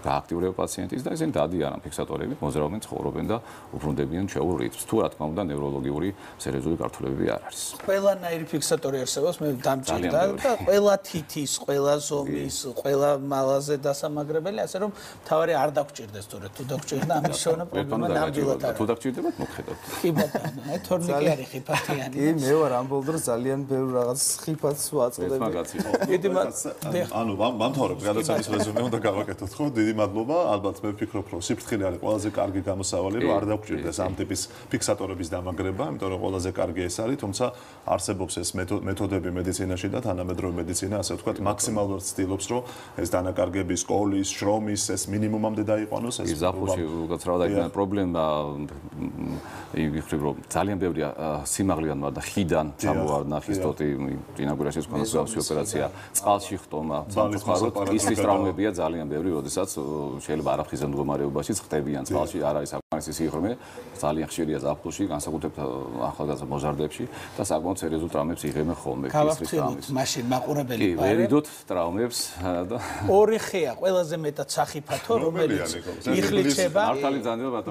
გააქტიურება პაციენტის და ესენი დადიან ამ ფიქსატორებით, მოძრაობენ, ცხოვრობენ და უბრუნდებიან ჩვეულ რიტმს. თუ რა თქმა უნდა ნევროლოგიური სერიოზული გართულებები არ არის. ყველანაირი ფიქსატორი არსებობს, მე დამჭირდა და ყველა თითის, ყველა ზომის, ყველა მალაზე დასამაგრებელი, ასე რომ თავარი არ დაგჭირდეს თორე თუ დაგჭირდა ამის შოვნა პრობლემა ნამდვილად არის. თუ დაგჭირდებათ მოხედავთ. კი ბატონო, მე თორნიკე არის ხიფათიანი. კი, მე ვარ ამ ბოლდროს ძალიან ბევრ რაღაც ხიფათს ვაწყდები. ანუ მამთავრებ გადაცემის რეზუმე უნდა გავაკეთოთ, ხო? დიდი მადლობა. ალბათ მე ვფიქრობ, რომ სიფრთხილე არის ყველაზე კარგი გამოსავალი, რომ არ დაგჭირდეს ამ ტიპის ფიქსატორების დამაგრება, იმიტომ რომ ყველაზე კარგი ეს არის, თუმცა არსებობს ეს მეთოდები მედიცინაში და თანამედროვე მედიცინა, ასე ვთქვათ, მაქსიმალურად ცდილობს, რომ ეს დანაკარგების, სკოლის, შრომის ეს მინიმუმამდე დაიყვანოს. ეს ზაფხულში უკაცრავად იქნება პრობლემა ვიხრივ, რომ ძალიან ბევრი სიმაღლიდან და ხიდან ჩამოვარდა ხისტოტი, წინაგვირაში ჰქონდა მსგავსი ოპერაცია, წყალში ხტომა, სამწუხაროდ კისრის ტრავმებია ძალიან ბევრი, როდესაც შეიძლება არაფრიზა მდგომარეობაში ხტებიან წყალში, არ არის საკმარისი სიხრმე, ძალიან ხშირია ზაფხულში, განსაკუთრებით ახალგაზრდა მოჟარდებში და საკმაოდ სერიოზულ ტრავმებს იღებენ ხოლმე კისრის ტრავმებს. მაშინ მაყურებელი კი, ვერიდოთ ტრავმებს და ორი ხეა ყველაზე მეტად სახიფათო, რომელიც იხლიჩება,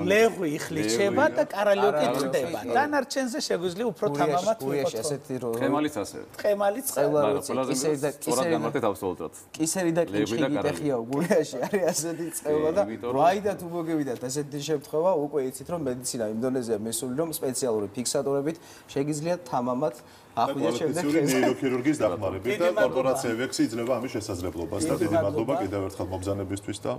ლეღვი იხლიჩება და კარალიოკი ხდება. დანარჩენზე შეგვიძლია უფრო თამამად ვიყოთ. ესეთი რო ყემალიც ასევე. ყემალიც ყველა კისერი და სწორად გამართეთ აბსოლუტურად. კისერი და კიჩხი გიტეხია გულიაში არის ასეთი წევა და ვაი და თუ მოგევიდათ ასეთი შემთხვევა, უკვე იცით რომ მედიცინა იმ დონეზეა მესული, რომ სპეციალური ფიქსატორებით შეგიძლიათ თამამად ახვიდეთ შემდეგ ნეიროქირურგიის დახმარებით და კორპორაციები იძლევა ამის შესაძლებლობას და დიდი მადლობა კიდევ ერთხელ მობრძანებისთვის და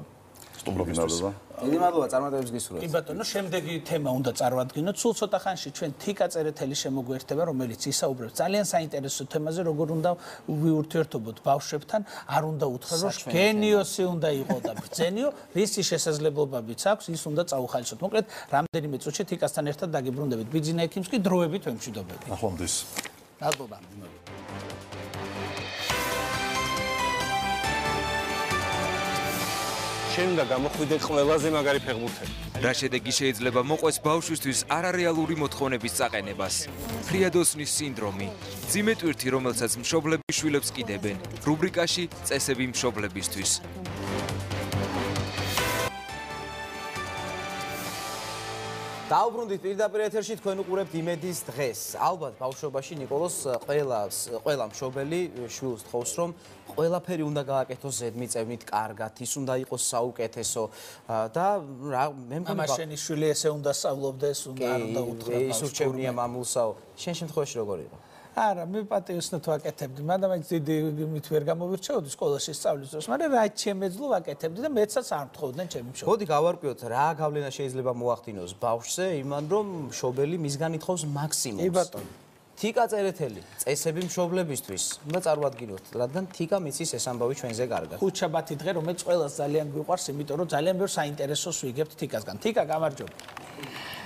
სტუმრობისთვის. დიდი მადლობა წარმატებებს გისურვებთ. კი ბატონო, შემდეგი თემა უნდა წარვადგინოთ. სულ ცოტა ხანში ჩვენ თიკა წერეთელი შემოგვერთება, რომელიც ისაუბრებს ძალიან საინტერესო თემაზე, როგორ უნდა ვიურთიერთობოთ ბავშვებთან, არ უნდა უთხრა, რომ გენიოსი უნდა იყო და ბრძენიო, რისი შესაძლებლობებიც აქვს, ის უნდა წაუხალისოთ. მოკლედ, რამდენიმე წუთში თიკასთან ერთად დაგიბრუნდებით. ბიძინა ექიმს კი დროებით ვემშვიდობებით. ახლომდის. მადლობა. შენ უნდა გამოხვიდე ყველაზე მაგარი ფეხბურთელი. რა შედეგი შეიძლება მოყვეს ბავშვისთვის არარეალური მოთხოვნების წაყენებას? ფრიადოსნის სინდრომი, ძიმე ტვირთი, რომელსაც მშობლები შვილებს ყიდებენ. რუბრიკაში წესები მშობლებისთვის. დაუბრუნდით პირდაპირ ეთერში, თქვენ უყურებთ იმედის დღეს. ალბათ ბავშვობაში ნიკოლოს ყველა მშობელი შვილს თხოვს, რომ ყველაფერი უნდა გააკეთოს ზედმიწევნით კარგად, ის უნდა იყოს საუკეთესო და რა მე მგონი შენი შვილი ესე უნდა სწავლობდეს, უნდა არ უნდა უთხრა ის ურჩევნია მამულსაო. შენ შემთხვევაში როგორ იყო? არა, მე პატიოსნად ვაკეთებდი, მაგრამ აი დიდი იმით ვერ გამოვირჩეოდი სკოლაში სწავლის დროს, მაგრამ რაც შემეძლო ვაკეთებდი და მეცაც არ მთხოვდნენ ჩემი მშობლები. მოდი გავარკვიოთ, რა გავლენა შეიძლება მოახდინოს ბავშვზე იმან, რომ მშობელი მისგან ითხოვს მაქსიმუმს. კი ბატონო. თიკა წერეთელი, წესები მშობლებისთვის. უნდა წარვადგინოთ, რადგან თიკა მიცის ეს ამბავი ჩვენზე კარგად. ხუთშაბათი დღე, რომელიც ყველას ძალიან გვიყვარს, იმიტომ რომ ძალიან ბევრ საინტერესოს ვიგებთ თიკასგან. თიკა, გამარჯობა.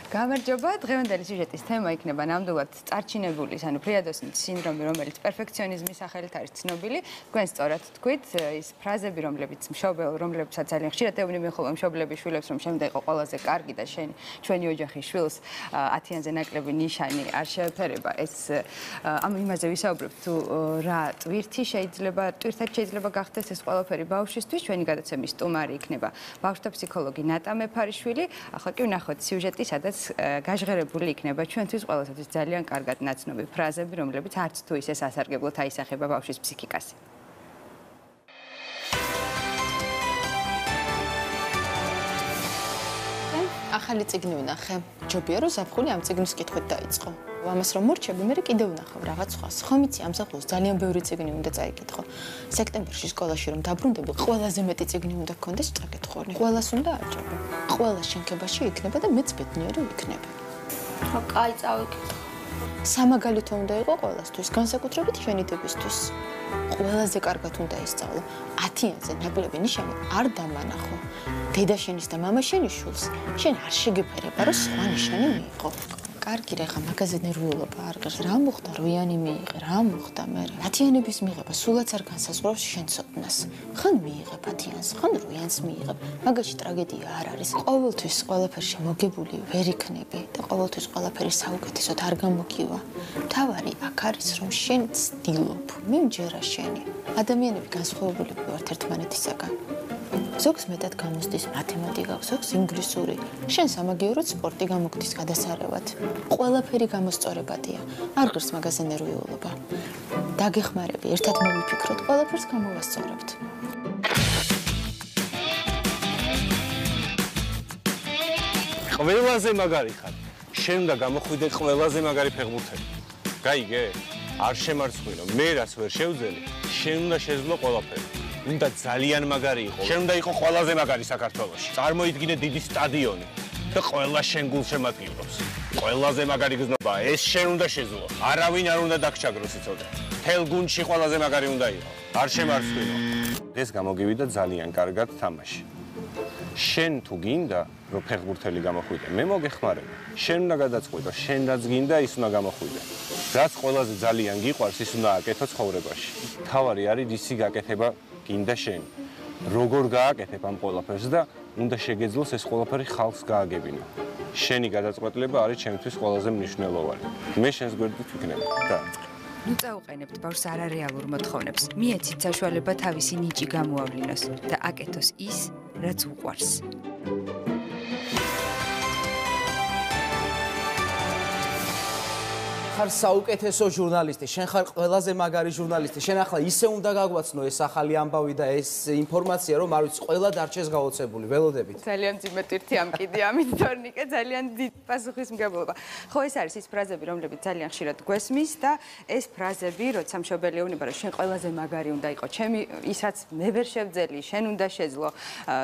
გამარჯობა, დღევანდელი სიუჟეტის თემა იქნება ნამდვილად წარჩინებულის, ანუ ფრიადოსნის სინდრომი, რომელიც პერფექციონიზმის სახელით არის ცნობილი. თქვენ სწორად თქვით, ის ფრაზები, რომლებსაც ძალიან ხშირად ეუბნებიან ხოლმე მშობლების შვილებს, რომ შენ უნდა იყო ყველაზე კარგი და ჩვენი ოჯახის შვილს 10-ზე ნაკლები ნიშანი არ შეეფერება. ეს ამ იმაზე ვისაუბრებთ, თუ რა ტვირთად შეიძლება გახდეს ეს ყველაფერი ბავშვისთვის. ჩვენი გადაცემის სტუმარი იქნება ბავშვთა ფსიქოლოგი ნატა მეფარიშვილი. ახლა კი ვნახოთ სიუჟეტი, სადაც გაჟღერებული იქნება ჩვენთვის ყველასთვის ძალიან კარგად ნაცნობი ფრაზები, რომლებიც არც თუ ისე სასარგებლოდ აისახება ბავშვის ფსიქიკაზე. ახალი წიგნი ვნახე. ჯობია რომ ზაფხული ამ წიგნის კითხვით დაიწყო. ამას რომ მორჩები, მე კიდევ ვნახავ რაღაც სხვას. ხომ იცი, ამ ზაფხულს ძალიან ბევრი წიგნი უნდა წაიკითხო. სექტემბერში სკოლაში რომ დაბრუნდები, ყველაზე მეტი წიგნი უნდა გქონდეს წაკითხული. ყველას უნდა აჭარო. ყველა შენქებაში იქნება და მეც ბედნიერი ვიქნები. ხო, კაი, წავიკითხო. სამაგალითო უნდა იყო ყველასთვის, განსაკუთრებით შენიდებისთვის. ყველაზე კარგად უნდა ისწავლო. 10-ზე ნაკლები ნიშანი არ დამანახო. დედა შენის და მამა შენის შულს შენ არ შეგეფერება, რომ სხვა ნიშანი მიიღო. კარგი რეხა მაგაზე ნერვიულობა არ გას. რა მოხდა, როიანი მიიღე, რა მოხდა მე? 10-იანების მიღება სულაც არ განსაზღვრავს შენ ცოდნას. ხან მიიღებ 10-იანს, ხან როიანს მიიღებ. მაგაში ტრაგედია არ არის. ყოველთვის ყველაფერში მოგებული ვერ იქნები და ყოველთვის ყველაფერი საუკეთესოდ არ გამოგივა. მთავარი აქ არის, რომ შენ ცდილობ. მიმჯერა შენი. ადამიანები განსხვავებულები ვართ ერთმანეთისაგან. ზოგს მეტად გამოსდის მათემატიკა, ზოგს ინგლისური. შენ სამაგიეროდ სპორტი გამოგდის გადასარევად. ყველაფერი გამოსწორებადია. არ ღირს მაგაზე ნერვიულობა. დაგეხმარები, ერთად მოვიფიქროთ, ყველაფერს გამოვასწორებთ. ყველაზე მაგარი ხარ. შენ უნდა გამოხვიდე ყველაზე მაგარი ფეხბურთელი. გაიგე? არ შემარცხვინო, მე რაც ვერ შევძელი, შენ უნდა შეძლო ყველაფერი. უნდა ძალიან მაგარი იყო. შენ უნდა იყო ყველაზე მაგარი საქართველოში. წარმოიდგინე დიდი სტადიონი და ყველა შენ გულს შემატკივრობს. ყველაზე მაგარი გზნობა, ეს შენ უნდა შეძლო. არავინ არ უნდა დაგჩაგროს იცოდე. თელ გუნდში ყველაზე მაგარი უნდა იყო. არ შემარცხვინო. ეს გამოგივიდა ძალიან კარგად თამაში. შენ თუ გინდა რომ ფეხბურთელი გამოხვიდე, მე მოგეხმარება. შენ უნდა გადაწყვიტო, შენ რაც გინდა ის უნდა გამოხვიდე. რაც ყველაზე ძალიან გიყვარს, ის უნდა აკეთო ცხოვრებაში. თავარი არის ისი გაკეთება გინდა შენ. როგორ გააკეთებ ამ ყველაფერს და უნდა შეგეძლოს ეს ყველაფერი ხალხს გააგებინო. შენი გადაწყვეტილება არის ჩემთვის ყველაზე მნიშვნელოვანი. მე შენს გვერდით ვიქნები. დაიწყე. ნუ წაუყენებთ ბავშვს არარეალურ მოთხოვნებს. მიეცით საშუალება თავისი ნიჭი გამოავლინოს და აკეთოს ის, რაც უყვარს. ხარ საუკეთესო ჟურნალისტი, შენ ხარ ყველაზე მაგარი ჟურნალისტი. შენ ახლა ისე უნდა გაგვაცნო ეს ახალი ამბავი და ეს ინფორმაცია, რომ არ ვიცი, ყველა დარჩეს გაოცებული. ველოდებით. ძალიან ძიმე ტვირთი ამ კიდე ამით თორნიკე, ძალიან დიდ პასუხისმგებლობა. ხო, ეს არის ის ფრაზები, რომლებიც ძალიან ხშირად გვესმის და ეს ფრაზები, როცა მშობელი ეუბნება, რომ შენ ყველაზე მაგარი უნდა იყო, ჩემი ის რაც მე ვერ შევძელი, შენ უნდა შეძლო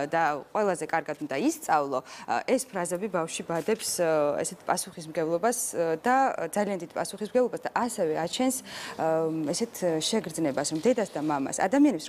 და ყველაზე კარგად უნდა ისწავლო, ეს ფრაზები ბავშვი ბადებს ესეთ პასუხისმგებლობას და ძალიან დიდ პასუხისმგებლობას და ასევე აჩენს ესეთ შეგრძნებას, რომ დედას და მამას, ადამიანებს,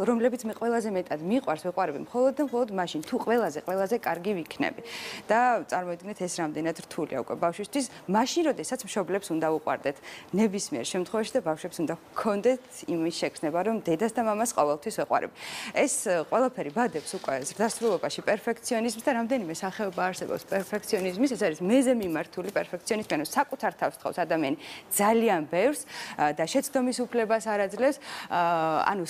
რომლებიც მე ყველაზე მეტად მიყვარს, ვეყვარები მხოლოდ და მხოლოდ მაშინ, თუ ყველაზე კარგი ვიქნები. და წარმოიდგინეთ, ეს რამდენად რთულია უკვე ბავშვისთვის, მაშინ, როდესაც მშობლებს უნდა უყვარდეთ ნებისმიერ შემთხვევაში და ბავშვებს უნდა ჰქონდეთ იმის შეგრძნება, რომ დედას და მამას ყოველთვის ვეყვარები. ეს ყველაფერი ბადებს უკვე ზრდასრულობაში პერფექციონიზმს და რამდენიმე სახეობა არსებობს პერფექციონიზმის, ეს არის მეზე მიმართული პერფექციონიზმი, ანუ საკუთარ თავს თხოვს ადამიანი ძალიან ბევრს და შეცდომის უფლებას არ აძლევს, ანუ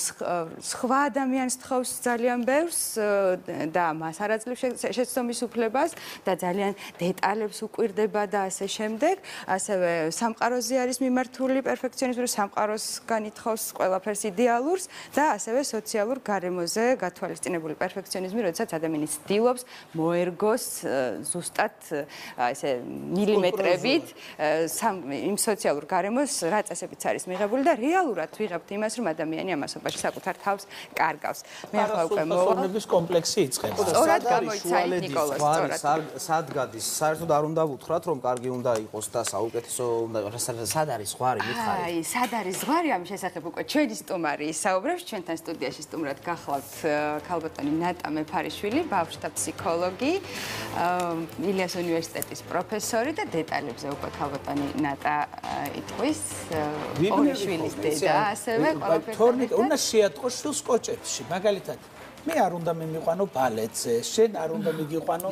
სხვა ადამიანს თხოვს ძალიან ბევრს და მას არ აძლევს შეცდომის უფლებას და ძალიან დეტალებს უკვირდება და ასე შემდეგ. ასევე სამყაროზე არის მიმართული პერფექციონიზმი, რომ სამყაროს განითხოვს ყველაფერს იდეალურს და ასევე სოციალურ გარემოზე გათვალისწინებული პერფექციონიზმი, როდესაც ადამიანი ცდილობს მოერგოს ზუსტად ესე მილიმეტრებით იმ სოციალურ გარემოს რა წესებიც არის მიღებული და რეალურად ვიღებთ იმას, რომ ადამიანი ამასობაში საკუთარ თავს კარგავს. მე ახლა უკვე მოვალების კომპლექსი იწყება. სწორად გამოიცა ნიკოლას, სწორად. სად გადის? საერთოდ არ უნდა ვუთხრათ, რომ კარგი უნდა იყოს და საუკეთესო უნდა იყოს. სად არის ზღვარი, მითხარი? აი, სად არის ზღვარი ამის შესახებ უკვე ჩვენი სტუმარი ისაუბრებს, ჩვენთან სტუდიაში სტუმრად გახლავთ ქალბატონი ნატა მეფარიშვილი, ბავშვთა ფსიქოლოგი, ილიას უნივერსიტეტის პროფესორი და დეტალებზე უკვე ქალბატონი ნატა იტყვის, ორი შვილის დედა, ასევე ყველაფერი. თორნიკე უნდა შეატყო შვილს კოჭებში, მაგალითად. მე არ უნდა მიმიყვანო ბალეტზე, შენ არ უნდა მიგიყვანო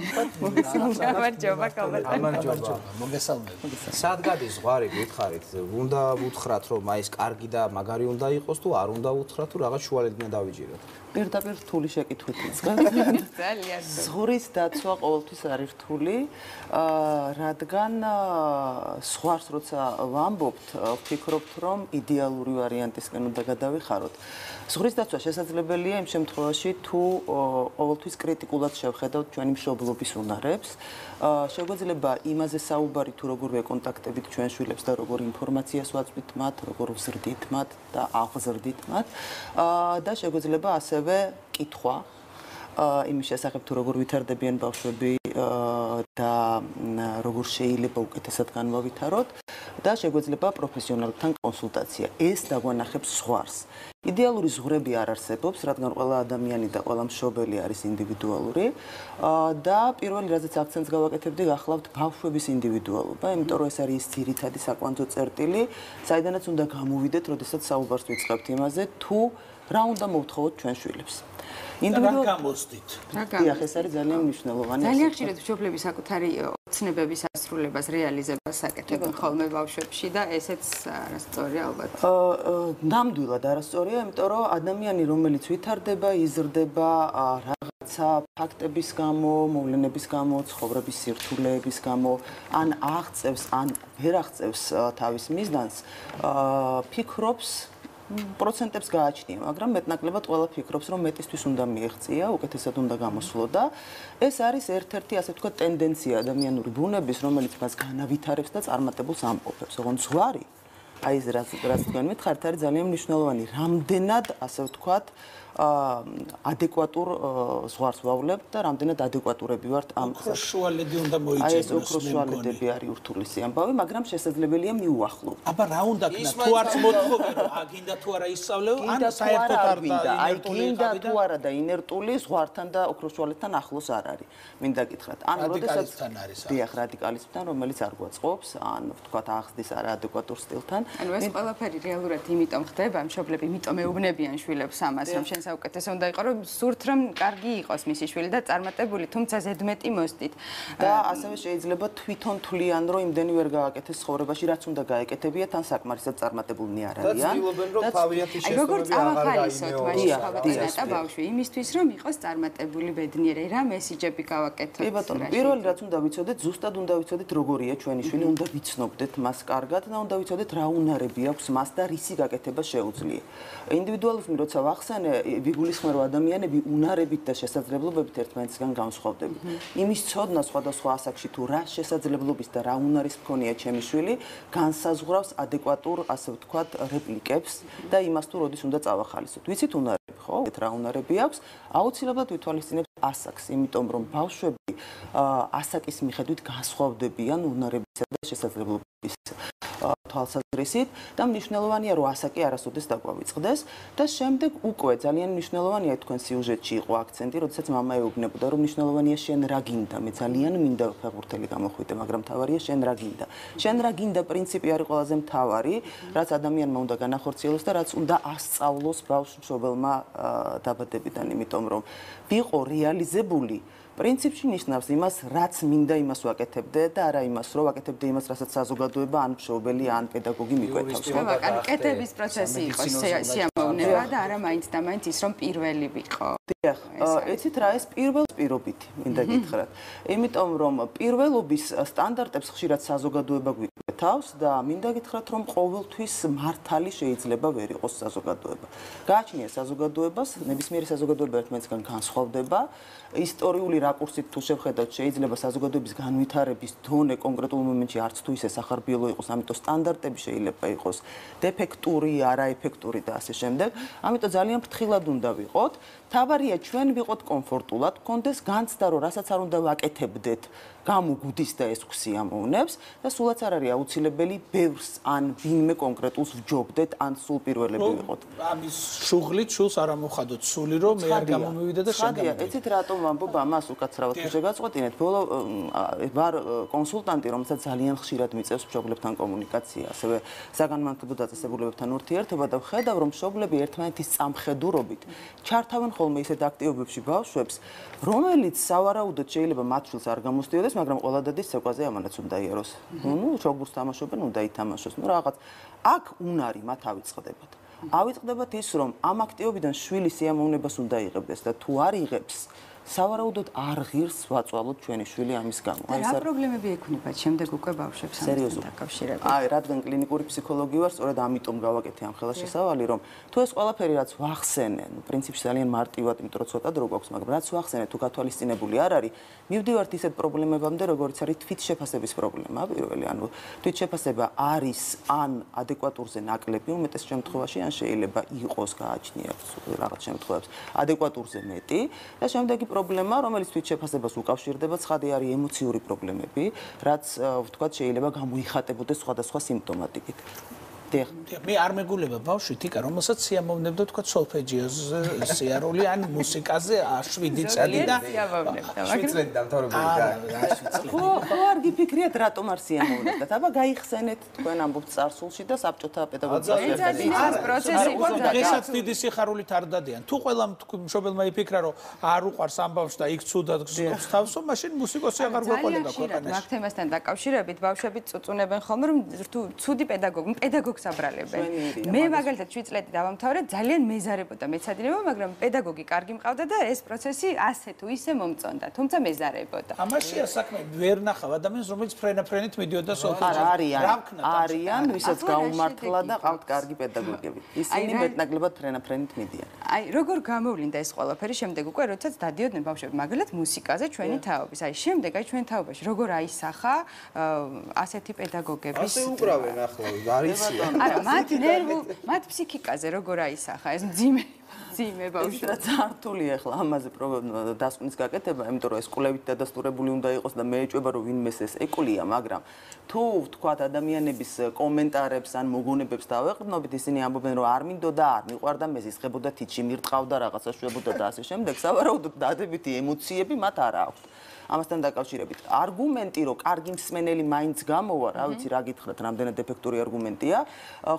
გამარჯობა ქალბატონი. გამარჯობა, მოგესალმებით. სად გადის ზღვარი, გითხარით? უნდა ვუთხრათ, რომ აი ეს კარგი და მაგარი უნდა იყოს თუ არ უნდა ვუთხრათ, თუ რაღაც შუალედმე დავიჯეროთ? პირდაპირ რთული შეკითხვით იწყებ. ძალიან. ზღვრის დაცვა ყოველთვის არის რთული, რადგან ზღვარს როცა ვამბობთ, ვფიქრობთ, რომ იდეალური ვარიანტისკენ უნდა გადავიხაროთ. ზღვრის დაცვა შესაძლებელია იმ შემთხვევაში, თუ ყოველთვის კრიტიკულად შევხედავთ ჩვენი მშობლობის უნარებს. შეგვეძლება იმაზე საუბარი, თუ როგორ ვეკონტაქტებით ჩვენ შვილებს და როგორ ინფორმაციას ვაწვდით მათ, როგორ ვზრდით მათ და აღზრდით მათ და შეგვეძლება ასევე კითხვა იმის შესახებ, თუ როგორ ვითარდებიან ბავშვები და როგორ შეიძლება უკეთესად განვავითაროთ და შეგვეძლება პროფესიონალთან კონსულტაცია. ეს დაგვანახებს ზღვარს. იდეალური ზღვრები არ არსებობს, რადგან ყველა ადამიანი და ყველა მშობელი არის ინდივიდუალური და პირველი რაზეც აქცენტს გავაკეთებდი, გახლავთ ბავშვების ინდივიდუალობა, იმიტომ რომ ეს არის ის ძირითადი საკვანძო წერტილი, საიდანაც უნდა გამოვიდეთ, როდესაც საუბარს ვიწყებთ იმაზე, თუ რა უნდა მოვთხოვოთ ჩვენ შვილებს. რა გამოსდით? დიახ, ეს არის ძალიან მნიშვნელოვანი. ძალიან ხშირად მშობლები საკუთარი ოცნებების ასრულებას რეალიზებას აკეთებენ ხოლმე ბავშვებში და ესეც არასწორია ალბათ. ნამდვილად არასწორია, იმიტომ რომ ადამიანი, რომელიც ვითარდება, იზრდება რაღაცა ფაქტების გამო, მოვლენების გამო, ცხოვრების სირთულეების გამო, ან აღწევს, ან ვერ აღწევს თავის მიზანს, ფიქრობს პროცენტებს გააჩნია, მაგრამ მეტნაკლებად ყველა ფიქრობს, რომ მეტისთვის უნდა მიეღწია, უკეთესად უნდა გამოსვლო და ეს არის ერთ-ერთი, ასე ვთქვათ, ტენდენცია ადამიანური ბუნების, რომელიც მას განავითარებს და წარმატებულს ამყოფებს. ოღონდ ზღვარი, აი ეს რაც თქვენ მითხარით, არის ძალიან მნიშვნელოვანი. რამდენად, ასე ვთქვათ, ადეკვატურ ზღვარს ვავლებთ და რამდენად ადეკვატურები ვართ ამ შუალედი უნდა მოიჭედოს. აი ეს უფრო შუალედები არის ურთულესი ამბავი, მაგრამ შესაძლებელია მიუახლოვ. აბა რა უნდა ქნა? თუ არც მოთხოვე, აგინდა თუ არა ისწავლეო, ან საერთოდ არ და აი გინდა თუ არა და ინერტული ზღვართან და უფრო შუალედთან ახლოს არ არის. მინდა გითხრათ, ან როდესაც დიახ, რადიკალიზმთან, რომელიც არ გვაწყობს, ან ვთქვათ, აღზრდის არაადეკვატურ სტილთან. ანუ ეს ყველაფერი რეალურად იმიტომ ხდება, მშობლები იმიტომ ეუბნებიან შვილებს ამას, რომ შენ საუკეთესო უნდა იყოს, რომ სურთ რომ კარგი იყოს მისი შვილი და წარმატებული, თუმცა ზედმეტი მოსდით. და ასევე შეიძლება თვითონ თვლიან, რომ იმდენი ვერ გააკეთეს ცხოვრებაში, რაც უნდა გაეკეთებიათ, ან საკმარისად წარმატებულნი არ არიან. და ცდილობენ, რომ თავიანთი შესწავლები აღარ გაიმეოროს. როგორც ავახალისოთ მაშინ ხალხთა ბავშვი, იმისთვის რომ იყოს წარმატებული ბედნიერი, რა მესიჯები გავაკეთოთ. კი ბატონო, პირველი რაც უნდა ვიცოდეთ, ზუსტად უნდა ვიცოდეთ, როგორია ჩვენი შვილი, უნდა ვიცნობდეთ მას კარგად და უნდა ვიცოდეთ, რა უნარები აქვს მას და რისი გაკეთება შეუძლია. ინდივიდუალიზმი როცა ვახსენე, ვიგულისხმევ ადამიანები უნარებით და შესაძლებლობებით ერთმანეთისგან განსხვავდებიან. იმის ცოდნა სხვადასხვა ასაკში თუ რა შესაძლებლობის და რა უნარის მქონია ჩემი შვილი, განსაზღვრავს ადეკვატურ, ასე ვთქვათ, რეპლიკებს და იმას თუ როდის უნდა წავახალისოთ. ვიცით უნარები, ხო? რა უნარები აქვს? აუცილებლად ვითვალისწინებთ ასაკს, იმიტომ რომ ბავშვები ასაკის მიხედვით განსხვავდებიან უნარებისა და შესაძლებლობების თვალსაზრისით და მნიშვნელოვანია რომ ასაკი არასოდეს დაგვავიწყდეს და შემდეგ უკვე ძალიან მნიშვნელოვანია თქვენ სიუჟეტში იყო აქცენტი, როდესაც მამა ეუბნებოდა რომ მნიშვნელოვანია შენ რა გინდა, მე ძალიან მინდა ფეხბურთელი გამოხვიდე, მაგრამ მთავარია შენ რა გინდა. შენ რა გინდა პრინციპი არის ყველაზე მთავარი, რაც ადამიანმა უნდა განახორციელოს და რაც უნდა ასწავლოს ბავშვ-მშობელმა დაბადებიდან, იმიტომ რომ ვიყო რეალიზებული პრინციპში ნიშნავს იმას, რაც მინდა იმას ვაკეთებდე და არა იმას, რომ ვაკეთებდე იმას, რასაც საზოგადოება ან მშობელი ან პედაგოგი მიკვეთავს. ანუ კეთების პროცესი იყოს სიამოვნება და არა მაინც და მაინც ის რომ პირველი ვიყო. დიახ, იცით რა ეს პირველობითი მინდა გითხრათ. იმიტომ რომ პირველობის სტანდარტებს ხშირად საზოგადოება გვიკვეთავს. თავს და მინდა გითხრათ, რომ ყოველთვის მართალი შეიძლება ვერ იყოს საზოგადოება. გააჩნია საზოგადოებას, ნებისმიერი საზოგადოება ერთმანეთისგან განსხვავდება. ისტორიული რაკურსით თუ შევხედავთ, შეიძლება საზოგადოების განვითარების დონე კონკრეტულ მომენტში არც თუ ისე სახარბიელო იყოს, ამიტომ სტანდარტები შეიძლება იყოს დეფექტური, არაეფექტური და ასე შემდეგ. ამიტომ ძალიან ფრთხილად უნდა ვიყოთ. თავარია ჩვენ ვიყოთ კომფორტულად, გქონდეს განცდა, რომ რასაც არ უნდა ვაკეთებდეთ, გამოგვდის და ეს ხვსიამოვნებს და სულაც არ არის აუცილებელი ბევრს ან ვინმე კონკრეტულს ვჯობდეთ, ან სულ პირველები ვიყოთ. ამის შუღლით შულს არ ამოხადოთ სული, რომ მე არ გამომივიდე და შენ გამომივიდე. ეცით რატომ ვამბობ ამას უკაცრავად თუ შეგაწყვეტინეთ, ბოლო ვარ კონსულტანტი, რომელსაც ძალიან ხშირად მიწევს მშობლებთან კომუნიკაცია, ასევე საგანმანათლებლო დაწესებულებებთან ურთიერთობა და ვხედავ, რომ მშობლები ერთმანეთის წამხედურობით ჩართავენ ხოლმე ისეთ აქტივობებში ბავშვებს, რომელიც სავარაუდოდ შეიძლება მათ შულს არ გამოსდიოდეს, მაგრამ ყველა დადის ცეკვაზე ამანაც უნდა იეროს. ნუ შოგურს თამაშობენ, უნდა ითამაშოს. ნუ რაღაც აქ უნარი მათ ავიწყდებათ. ავიწყდებათ ის, რომ ამ აქტივობიდან შვილი სიამოვნებას უნდა იღებდეს და თუ არ იღებს, სავარაუდოდ არ ღირს ვაწვალოთ ჩვენი შვილი ამის გამო. რა პრობლემები ექნებათ შემდეგ უკვე ბავშვებს ამასთან დაკავშირებით? აი, რადგან კლინიკური ფსიქოლოგი ვარ, სწორედ ამიტომ გავაკეთე ამ ხელა შესავალი, რომ თუ ეს ყველაფერი რაც ვახსენე, ნუ პრინციპში ძალიან მარტივად, იმიტომ რომ ცოტა დრო გვაქვს, მაგრამ რაც ვახსენე, თუ გათვალისწინებული არ არის, მივდივართ ისეთ პრობლემებამდე, როგორც არის თვითშეფასების პრობლემა, პირველი, ანუ თვითშეფასება არის ან ადეკვატურზე ნაკლები, უმეტეს შემთხვევაში, ან შეიძლება იყოს გააჩნია რაღაც შემთხვევებში ადეკვატურზე მეტი და შემდეგი პრობლემა, რომელიც თვითშეფასებას უკავშირდება, ცხადი არის ემოციური პრობლემები, რაც ვთქვათ შეიძლება გამოიხატებოდეს სხვადასხვა სიმპტომატიკით. მე არ მეგულება ბავშვი თიკა, რომელსაც სიამოვნებდა თქვა სოლფეჯიოზე სიარული ან მუსიკაზე 7 წელი და 7 წელი დამთავრებული ხო არ გიფიქრიათ რატომ არ სიამოვნებდათ? აბა გაიხსენეთ თქვენ ამბობთ წარსულში და საბჭოთა პედაგოგები. ეს პროცესი იყო და დღესაც დიდი სიხარულით არ დადიან. თუ ყველა მშობელმა იფიქრა, რომ არ უყვარს ამ ბავშვს და იქ ცუდად გზნობს თავსო, მაშინ მუსიკოსი აღარ გვეყოლება ქვეყანაში. მაგ თემასთან დაკავშირებით ბავშვები წუწუნებენ ხოლმე, რომ თუ პედაგოგს აბრალებენ. მე მაგალითად 7 წლები დავამთავრე, ძალიან მეზარებოდა მეცადინება, მაგრამ პედაგოგი კარგი მყავდა და ეს პროცესი ასე თუ ისე მომწონდა, თუმცა მეზარებოდა. ამაშია საქმე, ვერ ნახავ ადამიანს, რომელიც ფრენაფრენით მიდიოდა სოლფეჯიოზე. არიან, ვისაც გაუმართლა და ყავთ კარგი პედაგოგები. ისინი მეტნაკლებად ფრენაფრენით მიდიან. აი, როგორ გამოვლინდა ეს ყველაფერი შემდეგ უკვე, როდესაც დადიოდნენ ბავშვები, მაგალითად მუსიკაზე ჩვენი თაობის. აი, შემდეგ აი ჩვენ თაობაში როგორ აისახა ასეთი პედაგოგების ასე უკრავენ ახლა, არიციან. არა, მათ ფსიქიკაზე როგორ აისახა ეს მძიმე ბავშვი. რაც ართულია ახლა ამაზე დასკვნის გაკეთება, იმიტომ რომ ეს კვლევით დადასტურებული უნდა იყოს და მე ეჭვება რომ ვინმეს ეს ეკვლია, მაგრამ თუ ვთქვათ ადამიანების კომენტარებს ან მოგონებებს დავეყრდნობით, ისინი ამბობენ რომ არ მინდოდა, არ მიყვარდა, მეზისხებოდა, თითში მირტყავდა, რაღაცა შვებოდა და ასე შემდეგ. სავარაუდოდ დადებითი ემოციები მათ არ აქვს. ამასთან დაკავშირებით არგუმენტი, რომ კარგი მსმენელი მაინც გამოვა, რა ვიცი, რა გითხრათ, რამდენად ეფექტური არგუმენტია,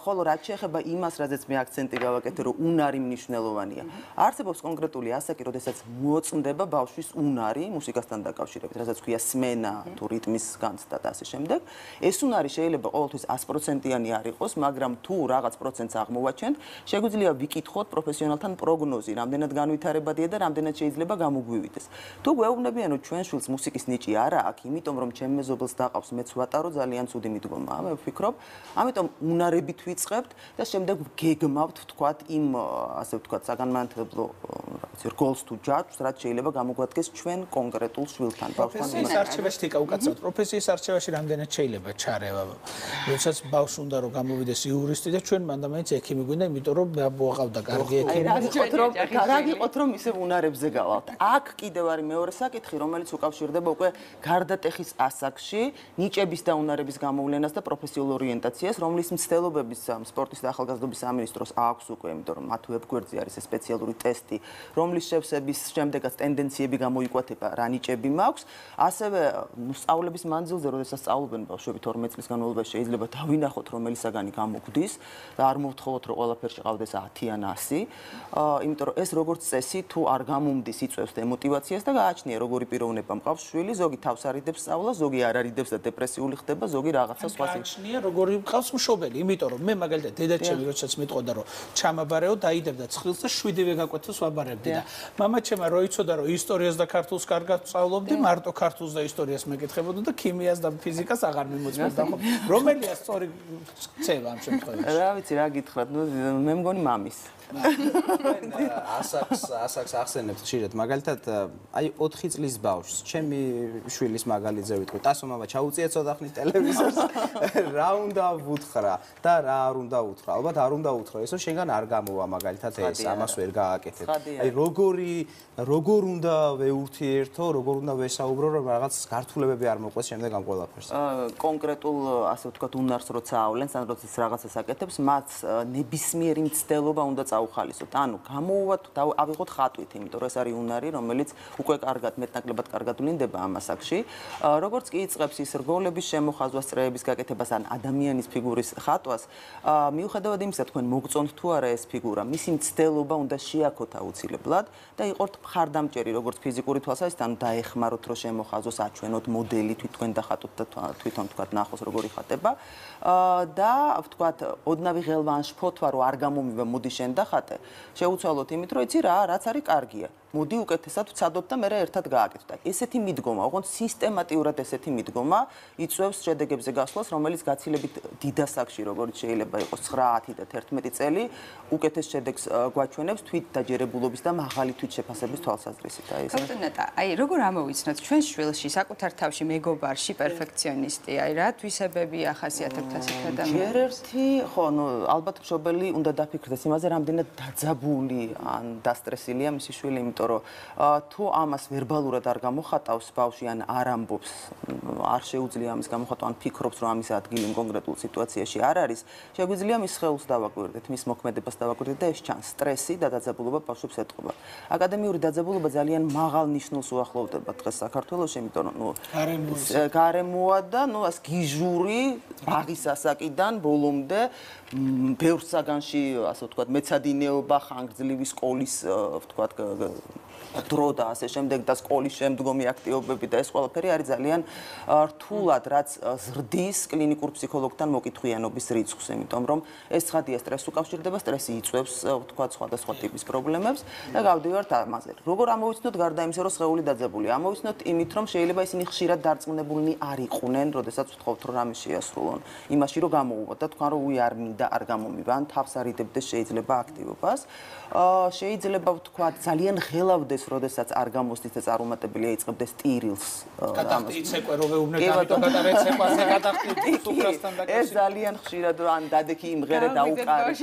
ხოლო რაც შეეხება იმას, რაზეც მე აქცენტი გავაკეთე, რომ უნარი მნიშვნელოვანია. არსებობს კონკრეტული ასაკი, როდესაც მოწმდება ბავშვის უნარი მუსიკასთან დაკავშირებით, რასაც ქვია სმენა, თუ რიტმის განცდა და ასე შემდეგ. ეს უნარი შეიძლება ყოველთვის 100%-იანი არ იყოს, მაგრამ თუ რაღაც პროცენტს აღმოვაჩენთ, შეგვიძლია ვიკითხოთ პროფესიონალთან პროგნოზი, რამდენად განვითარებადია და რამდენად შეიძლება გამოგვივიდეს. თუ გვეუბნებიან, რომ ჩვენ მუსიკის ნიჭი არა აქვს, იმიტომ რომ ჩემ მეზობელს დაყავს, მეც ვატარო, ძალიან ცუდი მიდგომაა, მე ვფიქრობ. ამიტომ უნარებით ვიწყებთ და შემდეგ გეგმავთ, ვთქვათ, იმ ასე ვთქვათ, საგანმანათლებლო რაღაცა რგოლს თუ ჯაჭვს, რაც შეიძლება გამოგვადგეს ჩვენ კონკრეტულ შვილთან, ბავშვთან. პროფესიის არჩევაში თიკა უკაცრავად, პროფესიის არჩევაში რამდენად შეიძლება ჩარევა. როდესაც ბავშვს უნდა რომ გამოვიდეს იურისტი და ჩვენ მანდამაინც ექიმი გვინდა, იმიტომ რომ მოაყავდა კარგი ექიმი. რა გიყოთ რომ ისე უნარებზე გავალთ. აქ კიდევ არის მეორე საკითხი, რომელიც უკავშირდება უკვე გარდატეხის ასაკში ნიჭების და უნარების გამოვლენას და პროფესიულ ორიენტაციას, რომლის მცდელობების სპორტის და ახალგაზრდობის სამინისტროს აქვს უკვე, იმიტომ რომ მათ ვებგვერდზე არის სპეციალური ტესტი, რომლის შევსების შემდეგაც ტენდენციები გამოიკვეთება, რა ნიჭები მაქვს. ასევე სწავლების მანძილზე, როდესაც სწავლობენ ბავშვები 12 წლის განმავლობაში, შეიძლება დავინახოთ, რომელი საგანი გამოგვდის და არ მოვთხოვოთ, რომ ყველაფერში ყავდეს 10 ან 100. იმიტომ რომ ეს როგორც წესი თუ არ გამომდის, იწვევს დემოტივაციას და გააჩნია როგორი პიროვნება მყავს შვილი, ზოგი თავს არიდებს სწავლას, ზოგი არ არიდებს და დეპრესიული ხდება, ზოგი რაღაცა სხვა გააჩნია როგორი მყავს მშობელი, იმიტომ რომ მე მაგალითად დედაჩემი როდესაც მეტყოდა რომ ჩამაბარეო, დაიდებდა ცხილს და 7-ვე გაკვეთოს ვაბარებდი და მამაჩემმა რო იცოდა რომ ისტორიას და ქართულს კარგად სწავლობდი, მარტო ქართულს და ისტორიას მეკითხებოდა და ქიმიას და ფიზიკას აღარ მიმოწმებდა. რომელია სწორი ქცევა ამ შემთხვევაში? რა ვიცი, რა გითხრათ, მე მგონი მამის. ასაკს ახსენებთ ხშირად, მაგალითად, აი 4 წლის ბავშვს, ჩემი შვილის მაგალითზე ვიტყვი, ტასო მამა ჩაუწია ცოტა ხნით ტელევიზორს, რა უნდა ვუთხრა და რა არ უნდა უთხრა. ალბათ არ უნდა უთხრა, ისო შენგან არ გამოვა მაგალითად ეს, ამას ვერ გააკეთებ. აი როგორ უნდა ვეურთიერთო, როგორ უნდა ვესაუბრო, რომ რაღაც გართულებები არ მოყვეს შემდეგ ამ ყველაფერს. კონკრეტულ, ასე ვთქვათ, უნარს როცა ავლენს, ან როცა რაღაცას აკეთებს, მათ ნებისმიერი მცდელობა უნდა წაუხალისოთ. ანუ გამოუვათ და ავიღოთ ხატვით, იმიტომ რომ ეს არის უნარი, რომელიც უკვე კარგად, მეტნაკლებად კარგად ვლინდება ამ ასაკში. როგორც კი იწყებს ის რგოლების შემოხაზვას, წრეების გაკეთებას ან ადამიანის ფიგურის ხატვას, მიუხედავად იმისა, თქვენ მოგწონთ თუ არა ეს ფიგურა, მისი მცდელობა უნდა შეაქოთ აუცილებლად და იყორთ მხარდამჭერი, როგორც ფიზიკური თვალსაზრისით, ანუ დაეხმაროთ, რომ შემოხაზოს, აჩვენოთ მოდელი, თქვენ დახატოთ და თვითონ თქვათ ნახოს როგორი ხატება. და ვთქვათ, ოდნავი ღელვა ან შფოთვა რო არ გამომივა, მოდი შენ დახატე, შეუცვალოთ იმით, რომ იცი რა, რაც არის კარგია. მოდი უკეთესად ვცადოთ და მე ერთად გააკეთოთ. ესეთი მიდგომა, ოღონდ სისტემატიურად ესეთი მიდგომა იწვევს შედეგებზე გასვლას, რომელიც გაცილებით დიდ ასაკში, როგორც შეიძლება იყოს 9, 10 და 11 წელი, უკეთეს შედეგს გვაჩვენებს თვით დაჯერებულობის და მაღალი თვითშეფასების თვალსაზრისით. აი, როგორ ამოვიცნოთ ჩვენ შვილში, საკუთარ თავში, მეგობარში პერფექციონისტი, აი რა თვისებები ახასიათებთ ასეთ ადამიანს? ჯერ ერთი, ხო, ალბათ მშობელი უნდა დაფიქრდეს იმაზე, რამდენად დაძაბული ან დასტრესილია მისი შვილი, იმიტომ რომ თუ ამას ვერბალურად არ გამოხატავს ბავშვი ან არ ამბობს, არ შეუძლია ამის გამოხატვა, ან ფიქრობს, რომ ამის ადგილი კონკრეტულ სიტუაციაში არ არის, შეგვიძლია მის სხეულს დავაკვირდეთ, მის მოქმედებას დავაკვირდეთ და ეს ჩანს. სტრესი და დაძაბულობა ბავშვებს ეტყობა. აკადემიური დაძაბულობა ძალიან მაღალ ნიშნულს უახლოვდება დღეს საქართველოში, იმიტომ რომ გარემოა და ას გიჟური ბაღის ასაკიდან ბოლომდე ბევრ საგანში, ასე ვთქვათ, მეცადინეობა, ხანგრძლივი სკოლის, ვთქვათ, დრო და ასე შემდეგ და სკოლის შემდგომი აქტივობები და ეს ყველაფერი არის ძალიან რთულად, რაც ზრდის კლინიკურ ფსიქოლოგთან მოკითხვიანობის რიცხვს, იმიტომ რომ ეს ცხადია სტრესს უკავშირდება, სტრესი იწვევს, ვთქვათ, სხვადასხვა ტიპის პრობლემებს და გავდივართ ამაზე. როგორ ამოვიცნოთ გარდა იმისა, რომ სხეული დაძაბული? ამოვიცნოთ იმით, რომ შეიძლება ისინი ხშირად დარწმუნებულნი არ იყვნენ, როდესაც ვთხოვთ, რომ რამე შეასრულონ. იმაში, რომ გამოუვათ და თქვენ, რომ უი არ მინდა, არ გამომივა, ან თავს არიდებდეს შეიძლება აქტივობას. შეიძლება ვთქვათ, ძალიან ღელავდეს, როდესაც არ გამოსდის და წარუმატებელია იწყებდეს ტირილს. იცეკვე რომ ვეუბნებ ამიტომ გადარეთ ეკვაზე გადახდით სუფრასთან დაკავშირებით. ეს ძალიან ხშირად ან დადექი იმღერე დაუკარდა.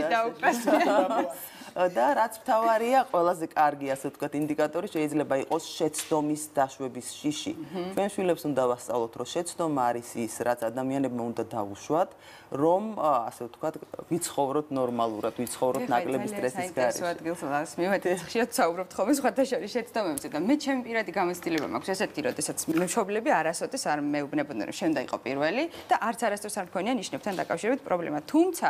და რაც მთავარია, ყველაზე კარგი, ასე ვთქვათ, ინდიკატორი შეიძლება იყოს შეცდომის დაშვების შიში. ჩვენ შვილებს უნდა ვასწავლოთ, რომ შეცდომა არის ის, რაც ადამიანებმა უნდა დაუშვათ, რომ, ასე ვთქვათ, ვიცხოვროთ ნორმალურად, ვიცხოვროთ ნაკლები სტრესის გარეშე. ეს ადგილს მივედით, ხშირად საუბრობთ ხოლმე სხვათა შორის შეცდომებზე და მე ჩემი პირადი გამოცდილება მაქვს ესეთი, როდესაც მშობლები არასოდეს არ მეუბნებოდნენ, რომ შენ უნდა იყო პირველი და არც არასდროს არ მქონია ნიშნებთან დაკავშირებით პრობლემა. თუმცა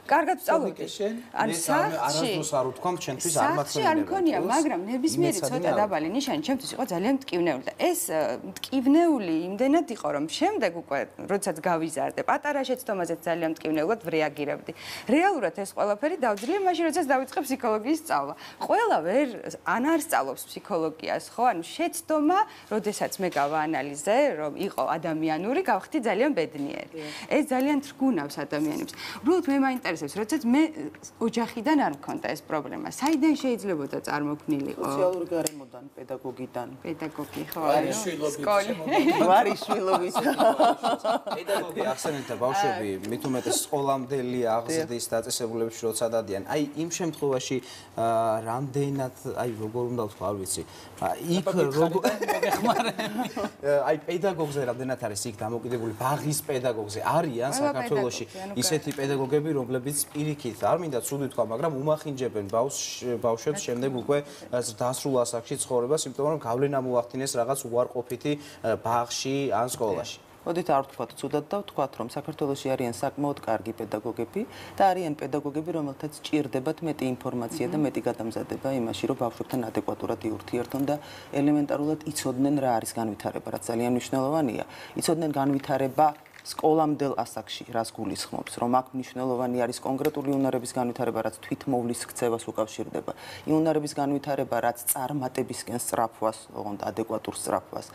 კარგად ვსწავლობდი. არასდროს არ უთქვამ ჩვენთვის არ მათქონია. არ მქონია, მაგრამ ნებისმიერი ცოტა დაბალი ნიშანი ჩემთვის იყო ძალიან მტკივნეული და ეს მტკივნეული იმდენად იყო, რომ შემდეგ უკვე როდესაც გავიზარდე, პატარა შეცდომაზეც ძალიან მტკივნეულად ვრეაგირებდი. რეალურად ეს ყველაფერი დავძლიე მაშინ, როდესაც დავიწყე ფსიქოლოგიის სწავლა. ყველა ვერ ან არ სწავლობს ფსიქოლოგიას, ხო? ანუ შეცდომა, როდესაც მე გავაანალიზე, რომ იყო ადამიანური, გავხდი ძალიან ბედნიერი. ეს ძალიან თრგუნავს ადამიანებს. უბრალოდ მე მაინტერესებს, როდესაც მე ოჯახიდან არ მქონდა ეს პრობლემა. საიდან შეიძლებოდა წარმოქმნილიყო? სოციალური გარემოდან, პედაგოგიდან. პედაგოგი, ხო? სკოლის. ვარიშვილობის. პედაგოგი ახსენეთ და ბავშვები მით უმეტეს სკოლამდელი აღზრდის დაწესებულებებში როცა დადიან. აი იმ შემთხვევაში რამდენად, აი როგორ უნდა ვთქვა, არ ვიცი. იქ როგორ აი პედაგოგზე რამდენად არის იქ დამოკიდებული ბაღის პედაგოგზე არიან საქართველოში ისეთი პედაგოგები, რომლებიც პირიქით არ მინდა ცუდი თქვა, მაგრამ უმახინჯებენ ბავშვებს შემდეგ უკვე დასრულ ასაკში ცხოვრებას, იმიტომ რომ გავლენა მოახდინეს რაღაც უარყოფითი ბაღში ან სკოლაში. მოდით არ ვთქვათ ცუდად და ვთქვათ, რომ საქართველოში არიან საკმაოდ კარგი პედაგოგები და არიან პედაგოგები, რომელთაც ჭირდებათ მეტი ინფორმაცია და მეტი გადამზადება იმაში, რომ ბავშვებთან ადეკვატურად იურთიერთონ და ელემენტარულად იცოდნენ რა არის განვითარება, რაც ძალიან მნიშვნელოვანია. იცოდნენ განვითარება სკოლამდელ ასაკში რას გულისხმობს, რომ აქ მნიშვნელოვანი არის კონკრეტული უნარების განვითარება, რაც თვითმოვლის ქცევას უკავშირდება, იმ უნარების განვითარება, რაც წარმატებისკენ სწრაფვას, ოღონდ ადეკვატურ სწრაფვას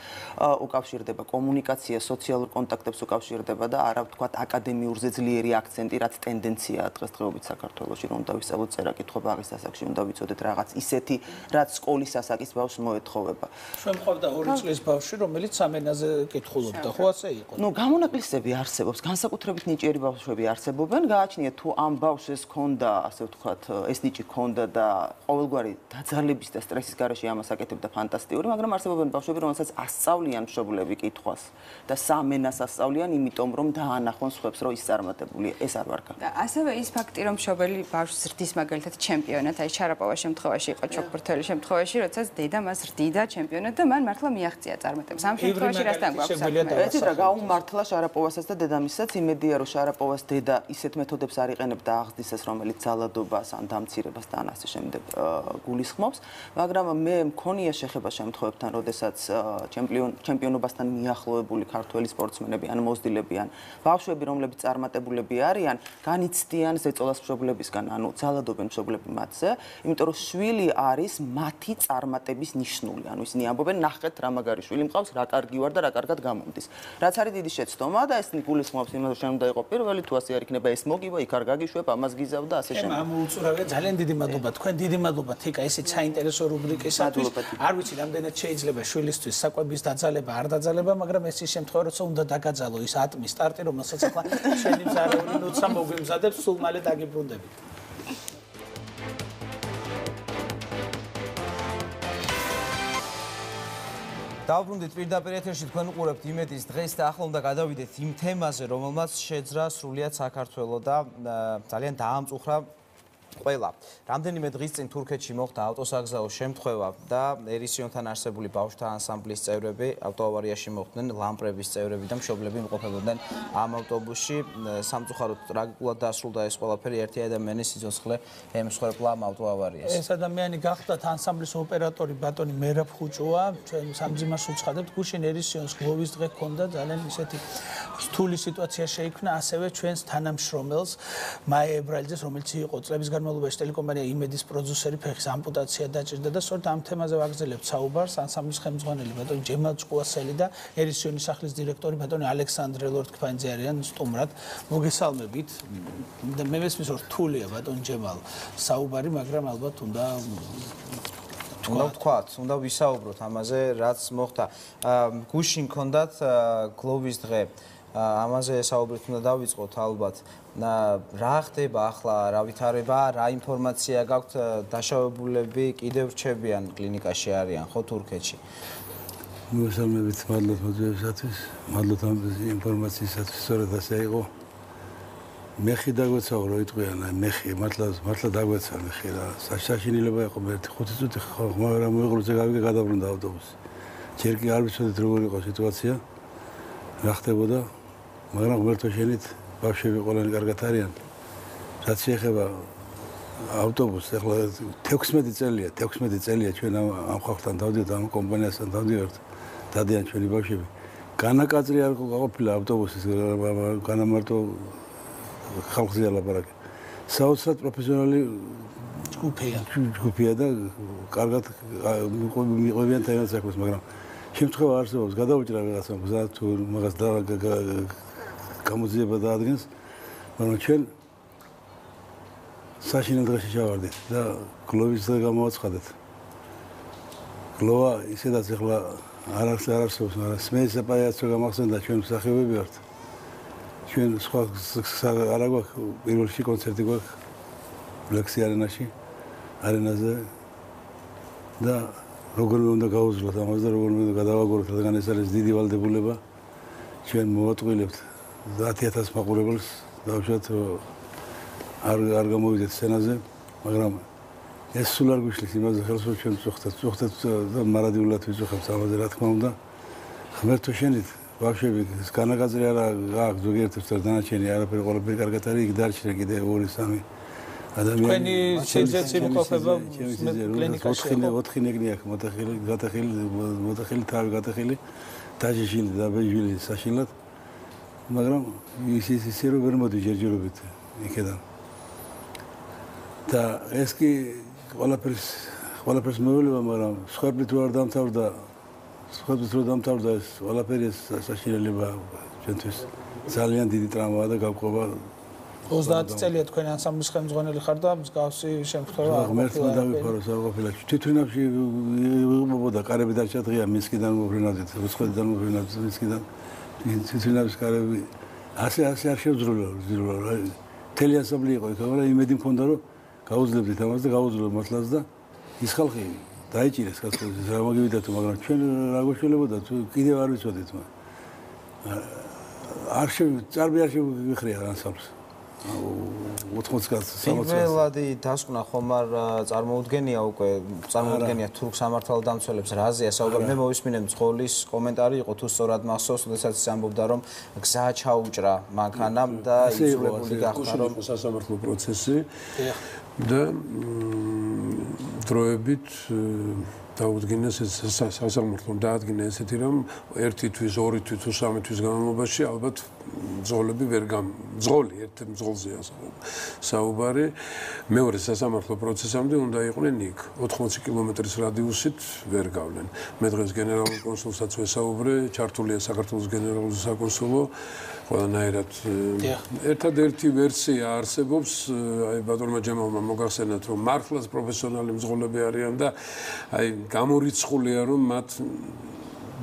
უკავშირდება, კომუნიკაცია, სოციალურ კონტაქტებს უკავშირდება და არა ვთქვათ აკადემიურზე ძლიერი აქცენტი, რაც ტენდენციაა დღესდღეობით საქართველოში, რომ უნდა ვისწავლოთ წერა-კითხვა ბაღის ასაკში, უნდა ვიცოდეთ რაღაც ისეთი, რაც სკოლის ასაკის ბავშვს მოეთხოვება. ჩვენ მყავდა 2 წლის ბავშვი, რომელიც სამენაზე კითხულობდა, ხო ასე იყო? ნუ გამონაკლისები არსებობს, განსაკუთრებით ნიჭიერი ბავშვები არსებობენ, გააჩნიათ თუ ამ ბავშვს ეს ქონდა, ასე ვთქვათ, ეს ნიჭი ქონდა და ყოველგვარი დაძალების და სტრესის გარეშე ამას აკეთებდა ფანტასტიკური, მაგრამ არსებობენ ბავშვები, რომელსაც ასწავლიან მშობლები კითხვას და სამენას ასწავლიან, იმიტომ რომ დაანახონ სხვებს, რომ ის წარმატებულია, ეს არ ვარგა. და ასევე ის ფაქტი, რომ მშობელი ბავშვს ზრდის მაგალითად ჩემპიონად, აი შარაპოვას შემთხვევაში იყო ჩოგბურთელის შემთხვევაში, როდესაც დედა მას ზრდიდა ჩემპიონად და მან მართლა მიაღწია წარმატებას. ამ შემთხვევაში რასთან გვაქვს საქმე? ეცით რა გაუმართლა შარაპოვასაც და დედამისსაც, იმედია რომ შარაპოვას დედა ისეთ მეთოდებს არ იყენებდა აღზრდისას, რომელიც ძალადობას ან დამცირებას და ასე შემდეგ გულისხმობს, მაგრამ მე მქონია შეხება შემთხვევებთან, როდესაც ჩემპიონობასთან მიახლოებული ქართველი სპორტსმენები ან მოზრდილები ან ბავშვები, რომლებიც წარმატებულები არიან, განიცდიან ზეწოლას მშობლებისგან, ანუ ძალადობენ მშობლები მათზე, იმიტომ რომ შვილი არის მათი წარმატების ნიშნული. ანუ ისინი ამბობენ, ნახეთ რა მაგარი შვილი მყავს, რა კარგი ვარ და რა კარგად გამომდის. რაც არის დიდი შეცდომა და ეს გულისხმობს იმას, რომ უნდა იყოს პირველი, თუ ასე არ იქნება ეს მოგივა, იქ არ გაგიშვებ, ამას გიზავ და ასე შემდეგ. ამ უწურავია ძალიან დიდი მადლობა. თქვენ დიდი მადლობა თიკა, ესეც საინტერესო რუბრიკისათვის. არ ვიცი, რამდენად შეიძლება შვილისთვის საკვების დაძალება, არ დაძალება, მაგრამ ეს ის შემთხვევა, როცა უნდა დაგაძალო ის ატმის სტარტი, რომელსაც ახლა შენი მზარეული ნუცა მოგვიმზადებს, სულ მალე დაგიბრუნდებით. დავბრუნდით პირდაპირ ეთერში, თქვენ უყურებთ იმედის დღეს და ახლა უნდა გადავიდეთ იმ თემაზე, რომელმაც შეძრა სრულიად საქართველოს და ძალიან დაამწუხრა ყველა. რამდენიმე დღის წინ თურქეთში მოხდა ავტოსაგზაო შემთხვევა და ერისიონთან არსებული ბავშვთა ანსამბლის წევრები ავტოავარიაში მოხვდნენ, ლამპრების წევრები და მშობლები იმყოფებოდნენ ამ ავტობუსში. სამწუხაროდ ტრაგიკულად დასრულდა ეს ყველაფერი, ერთი ადამიანის სიცოცხლე ემსხვერპლა ამ ავტოავარიას. ეს ადამიანი გახლდათ ანსამბლის ოპერატორი ბატონი მერაბ ხუჭუა, ჩვენ სამძიმას უცხადებთ, გუშინ ერისიონს გლოვის დღე ჰქონდა, ძალიან ისეთი რთული სიტუაცია შეიქმნა ასევე ჩვენს თანამშრომელს მაია ებრალიძეს, რომელიც იყო წლების განმავლობაში ტელეკომპანია იმედის პროდიუსერი, ფეხის ამპუტაცია დაჭირდა და სწორედ ამ თემაზე ვაგრძელებთ საუბარს. ანსამბლის ხელმძღვანელი ბატონი ჯემალ ჭკუასელი და ერისიონის სახლის დირექტორი ბატონი ალექსანდრე ლორთქფანიძე არიან სტუმრად. მოგესალმებით. მე მესმის რომ რთულია ბატონი ჯემალ საუბარი, მაგრამ ალბათ უნდა უნდა ვისაუბროთ ამაზე, რაც მოხდა. გუშინ ჰქონდათ გლოვის დღე. ამაზე საუბრით უნდა დავიწყოთ ალბათ. რა ხდება ახლა, რა ვითარება, რა ინფორმაცია გაქვთ, დაშავებულები კიდევ რჩებიან კლინიკაში არიან ხო თურქეთში? მოგესალმებით, მადლობთ მოწვევისათვის, მადლობთ ამ ინფორმაციისათვის, სწორედ ასე იყო. მეხი დაგვეცა რო იტყვიან, მეხი მართლა დაგვეცა მეხი რა. საშინელება იყო მე 5 წუთი მაგრამ მოიღო გავიგე გადაბრუნდა ავტობუსი. ჯერ კი არ ვიცოდით როგორ იყო სიტუაცია, რა ხდებოდა, მაგრამ ღმერთო შენით ბავშვები ყველანი კარგად არიან. რაც შეეხება ავტობუსს, ახლა 16 წელია ჩვენ ამ ხალხთან დავდივართ, ამ კომპანიასთან დავდივართ, დადიან ჩვენი ბავშვები. განაკაწრი არ ყოფილა ავტობუსის, განამარტო ხალხზე ალაპარაკი. საოცრად პროფესიონალი ჯგუფია და კარგად მიყვებიან თემას საქმეს, მაგრამ შემთხვევა არსებობს, გადაუჭირა რაღაცა გზა თუ მაგას გამოძიება დაადგენს, მაგრამ ჩვენ საშინელ დღეში ჩავარდით და გლოვის დღე გამოვაცხადეთ. გლოვა ისედაც ახლა არ არსებობს, მაგრამ სმეის საპაიაცო გამახსენდა, ჩვენ მსახიობები ვართ. ჩვენ სხვა არა გვაქვს, პირველში კონცერტი გვაქვს ლექსი არენაზე და როგორ უნდა გავუძლოთ ამას და როგორ უნდა გადავაგოროთ, რადგან ეს არის დიდი ვალდებულება. ჩვენ მოვატყვილებთ 10,000 მაყურებელს, დავუშვათ არ გამოვიდეთ სცენაზე, მაგრამ ეს სულ არ გვიშლის იმაზე ხელს, რომ ჩვენ წუხდეთ და მარადიულად ვიწუხებთ ამაზე, რა თქმა უნდა. ღმერთო შენით, ბავშვები, განაკაზრი არა გააქვს ზოგიერთებს და დანარჩენი არაფერი ყველაფერი კარგად არის, იქ დარჩნენ კიდე 2-3 ადამიანი. თქვენი სიძეცი იმყოფება კლინიკაში. 4 ნეგნი აქვს მოტახილი, თავი გატეხილი, დაჯიჟილი და ბეჟილი საშინლად. მაგრამ ისე რომ ვერ მოდი ჯერჯერობით იქიდან. და ეს კი ყველაფერს მეუღლება, მაგრამ სხვაობით რო არ დამთავრდა, ეს ყველაფერი საშინელება ჩვენთვის ძალიან დიდი ტრამვაა და გავყობა 30 წელია თქვენ ანსამბლის ხელმძღვანელი ხარ და მსგავსი შემთხვევა არ ყოფილა. არ ყოფილა. თვითონავში ვიღებოდა კარები დარჩა მინსკიდან მოფრინავდით, რუსეთიდან მოფრინავდით მინსკიდან. თვითონავის კარები ასე არ შევძრულო. მთელი ანსამბლი იყო იქ, მაგრამ იმედი მქონდა რომ გაუძლებდით ამას და გაუძლებდით მართლაც და ის ხალხი დაიჭირეს კაცოებს რა მოგივიდა თუ, მაგრამ ჩვენ რა გვეშველებოდა თუ კიდევ არ ვიცოდით მაგრამ არ შევიხრია ანსამბლს 80 კაცს 60 კაცს. პირველადი დასკვნა ხომ არ წარმოუდგენია თურქ სამართალდამცველებს რაზეა საუბარი. მე მოვისმინე მძღოლის კომენტარი იყო თუ სწორად მახსოვს, როდესაც ის ამბობდა რომ გზა ჩაუჭრა მანქანამ და იძულებული გახდა რომ სასამართლო პროცესი და დროებით დაუდგინეს სასამართლომ დაადგინა ესეთი რომ 1 თვის, 2 თვის, 3 თვის განმავლობაში ალბათ ძღოლი ერთ ძღოლზეა საუბარი. მეორე სასამართლო პროცესამდე უნდა იყვნენ იქ 80 კილომეტრის რადიუსით ვერ გავლენ. მე დღეს გენერალურ კონსულსაც ვესაუბრე, ჩართულია საქართველოს გენერალური საკონსულო. ყველანაირად ერთადერთი ვერსია არსებობს, აი ბატონმა ჯემალმა მოგახსენათ რომ მართლაც პროფესიონალი მძღოლები არიან და აი გამორიცხულია რომ მათ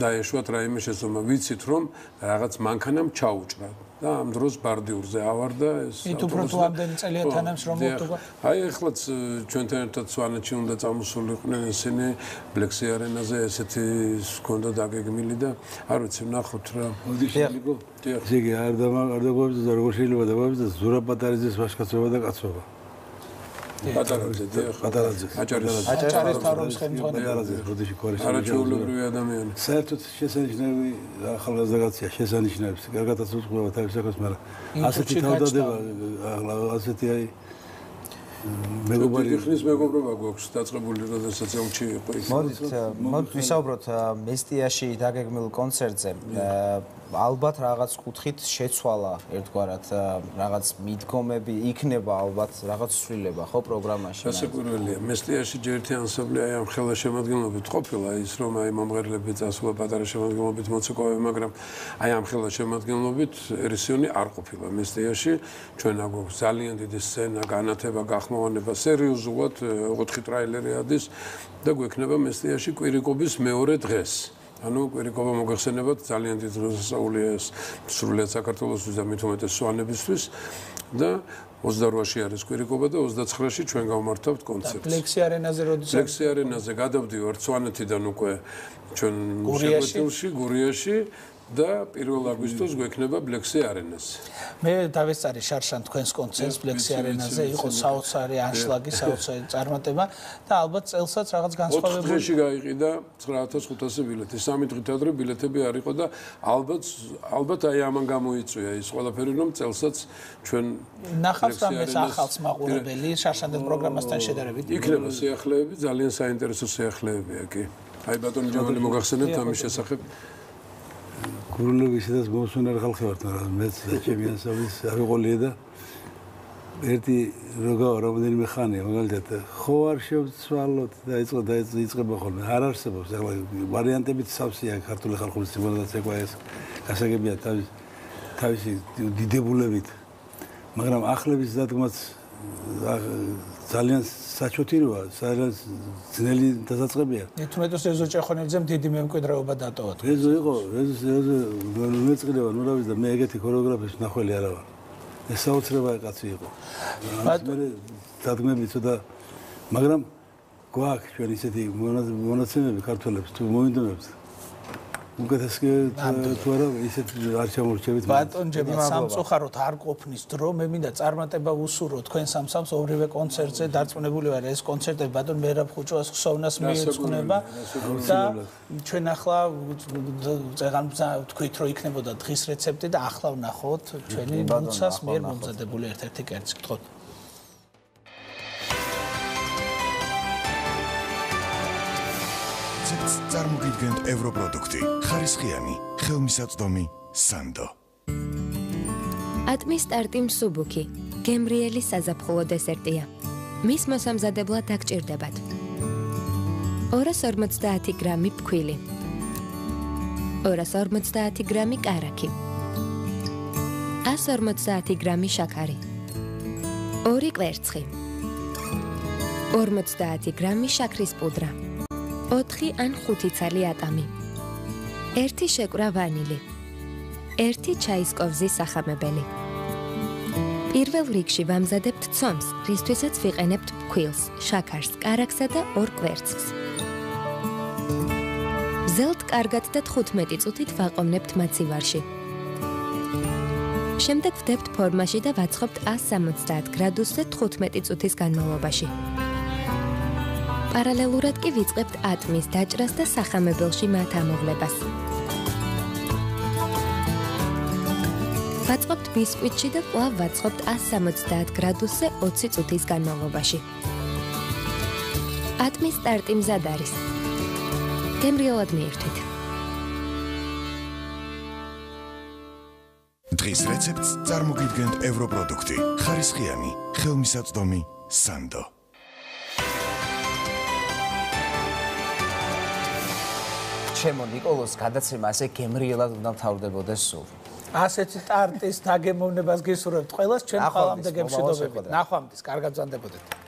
დაეშვათ რაიმე შეცდომა. ვიცით რომ რაღაც მანქანამ ჩაუჭრა და ამ დროს ბარდიურზე ავარდა ეს ით უფრო თუ ამდენი წელია თანამშრომლობთ უკვე. აი ეხლაც ჩვენთან ერთად სვანეთში უნდა წამოსულიყვნენ ისინი ბლექსი არენაზე ესეთი ჰქონდა დაგეგმილი და არ ვიცი ვნახოთ რა. ესე იგი არ დაგგვაქვს და როგორ შეიძლება დაგგვაქვს ზურაბატარიძის ვაჟკაცობა და კაცობა. პატარაძე. აჭარის თავრობის ხელმძღვანელი. არაჩვეულებრივი ადამიანი. საერთოდ შესანიშნავი ახალგაზრდა კაცია, შესანიშნავი. კარგადაც უწყდება თავის საქმეს, მაგრამ ასეთი თავდადება, ასეთი აი მეგობარი ხნის მეგობრობა გვაქვს დაწყებული, როდესაც ელჩი იყო ის. მოდით ვისაუბროთ მესტიაში დაგეგმილ კონცერტზე. ალბათ რაღაც კუთხით შეცვალა ერთგვარად რაღაც მიდგომები იქნება ალბათ რაღაც ცვლილება ხო პროგრამაში. გასაკვირველია, მესტიაში ჯერთი ანსამბლი აი ამ ხელა შემადგენლობით ყოფილა ის რომ აი მომღერლები წასულა პატარა შემადგენლობით მოცეკვავე, მაგრამ აი ამ ხელა შემადგენლობით ერისიონი არ ყოფილა მესტიაში. ჩვენ აგვაქვს ძალიან დიდი სცენა, განათება, გახმოვანება, სერიოზულად 4 ტრაილერი ადის და გვექნება მესტიაში კვირიკობის მეორე დღეს. ანუ კვირიკობა მოგეხსენებათ ძალიან დიდ დღესასწაულია ეს სრულიად საქართველოსთვის და მით უმეტეს სვანებისთვის და 28-ში არის კვირიკობა და 29-ში ჩვენ გავმართავთ კონცერტს. ბლექსი არენაზე როდის? ბლექსი არენაზე გადავდივართ სვანეთიდან უკვე ჩვენ შეგვეცილში, გურიაში და 1 აგვისტოს გვექნება ბლექსი არენაზე. მე დავესწარი შარშან თქვენს კონცერტს ბლექსი არენაზე, იყო საოცარი ანშლაგი, საოცარი წარმატება და ალბათ წელსაც რაღაც განსხვავებული. 4 დღეში გაიყიდა 9500 ბილეთი. 3 დღით ადრე ბილეთები არ იყო და ალბათ აი ამან გამოიწვია ის ყველაფერი რომ წელსაც ჩვენ ნახავს რამეს ახალს მაყურებელი შარშანდელ პროგრამასთან შედარებით. იქნება სიახლეები, ძალიან საინტერესო სიახლეებია კი. აი ბატონი ჯამალი მოგახსენებთ ამის შესახებ. გურლები სადაც მოსუნარ ხალხი ვართ, მაგრამ მეც ჩემი ანსამბლის არ ვიყოლია და ერთი რამდენიმე ხანია მაგალითად ხო არ შევცვალოთ და იწყება ხოლმე. არ არსებობს ახლა ვარიანტებით სავსეა ქართული ხალხური სიმღერა და ცეკვა ეს გასაგებია თავისი დიდებულებით. მაგრამ ახლების დადგმაც ძალიან საჩოთიროა, ძალიან ძნელი დასაწყებია. თუმეტოს ეზო ჭეხოვნიძემ დიდი მემკვიდრეობა დატოვა. ეზო იყო, ეზო მეწყდება, ნუ რა ვიცი და მე ეგეთი ქორეოგრაფის ნახველი არა ვარ. ეს საოცრებაა კაცი იყო. მე დადგმები ცოტა, მაგრამ გვაქვს ჩვენ ისეთი მონაცემები ქართველებს თუ მოინდომებს. უკეთესი თუ არა ისეთ არ ჩამორჩებით. ბატონ ჯემა სამწუხაროდ არ ყოფნის დრო, მე მინდა წარმატება ვუსურო თქვენ სამსამს ორივე კონცერტზე დარწმუნებული ვარ ეს კონცერტები ბატონ მერაბ ხუჭოს ხსოვნას მიეძღვნება და ჩვენ ახლა ზეგან თქვით რომ იქნებოდა დღის რეცეპტი და ახლა ვნახოთ ჩვენი ბუნცას მიერ მომზადებული ერთ-ერთი კერძი გთხოვთ. წარმოგიდგენთ ევროპროდუქტი, ხარისხიანი, ხელმისაწვდომი სანდო. ატმის სტარტი მსუბუქი, გემრიელი საზაფხულო დესერტია. მის მოსამზადებლად დაგჭირდებათ 250 გრამი ფქვილი, 250 გრამი კარაქი, 150 გრამი შაქარი, 2 კვერცხი, 50 გრამი შაქრის პუდრა, 4 ან 5 ცალი ატამი, 1 შეკვრა ვანილი, 1 ჩაის კოვზის სახამებელი. პირველ რიგში ვამზადებთ ცომს, რისთვისაც ვიყენებთ ფქვილს, შაქარს, კარაქსა და 2 კვერცხს. მზელთ კარგად და 15 წუთით ვაყოვნებთ მაცივარში. შემდეგ ვდებთ ფორმაში და ვაცხობთ 170 გრადუსზე 15 წუთის განმავლობაში. პარალელურად კი ვიწყებთ ატმის დაჭრას და სახამებელში მათ ამოვლებას. ვაწყობთ ბისკვიტში და კვლავ ვაწყობთ 170 გრადუსზე 20 წუთის განმავლობაში. ატმის სტარტი მზად არის. გემრიელად მიირთვით. დღის რეცეპტს წარმოგიდგენთ ევროპროდუქტი, ხარისხიანი, ხელმისაწვდომი სანდო. ჩემო ნიკოლოს გადაცემა ასე გემრიელად უნდა მთავრდებოდეს სულ. ასეთი სტარტის დაგემოვნებას გისურვებთ ყველას, ჩვენ ხალამდე გემშვიდობებით. ნახვამდის, კარგად ბრძანდებოდეთ.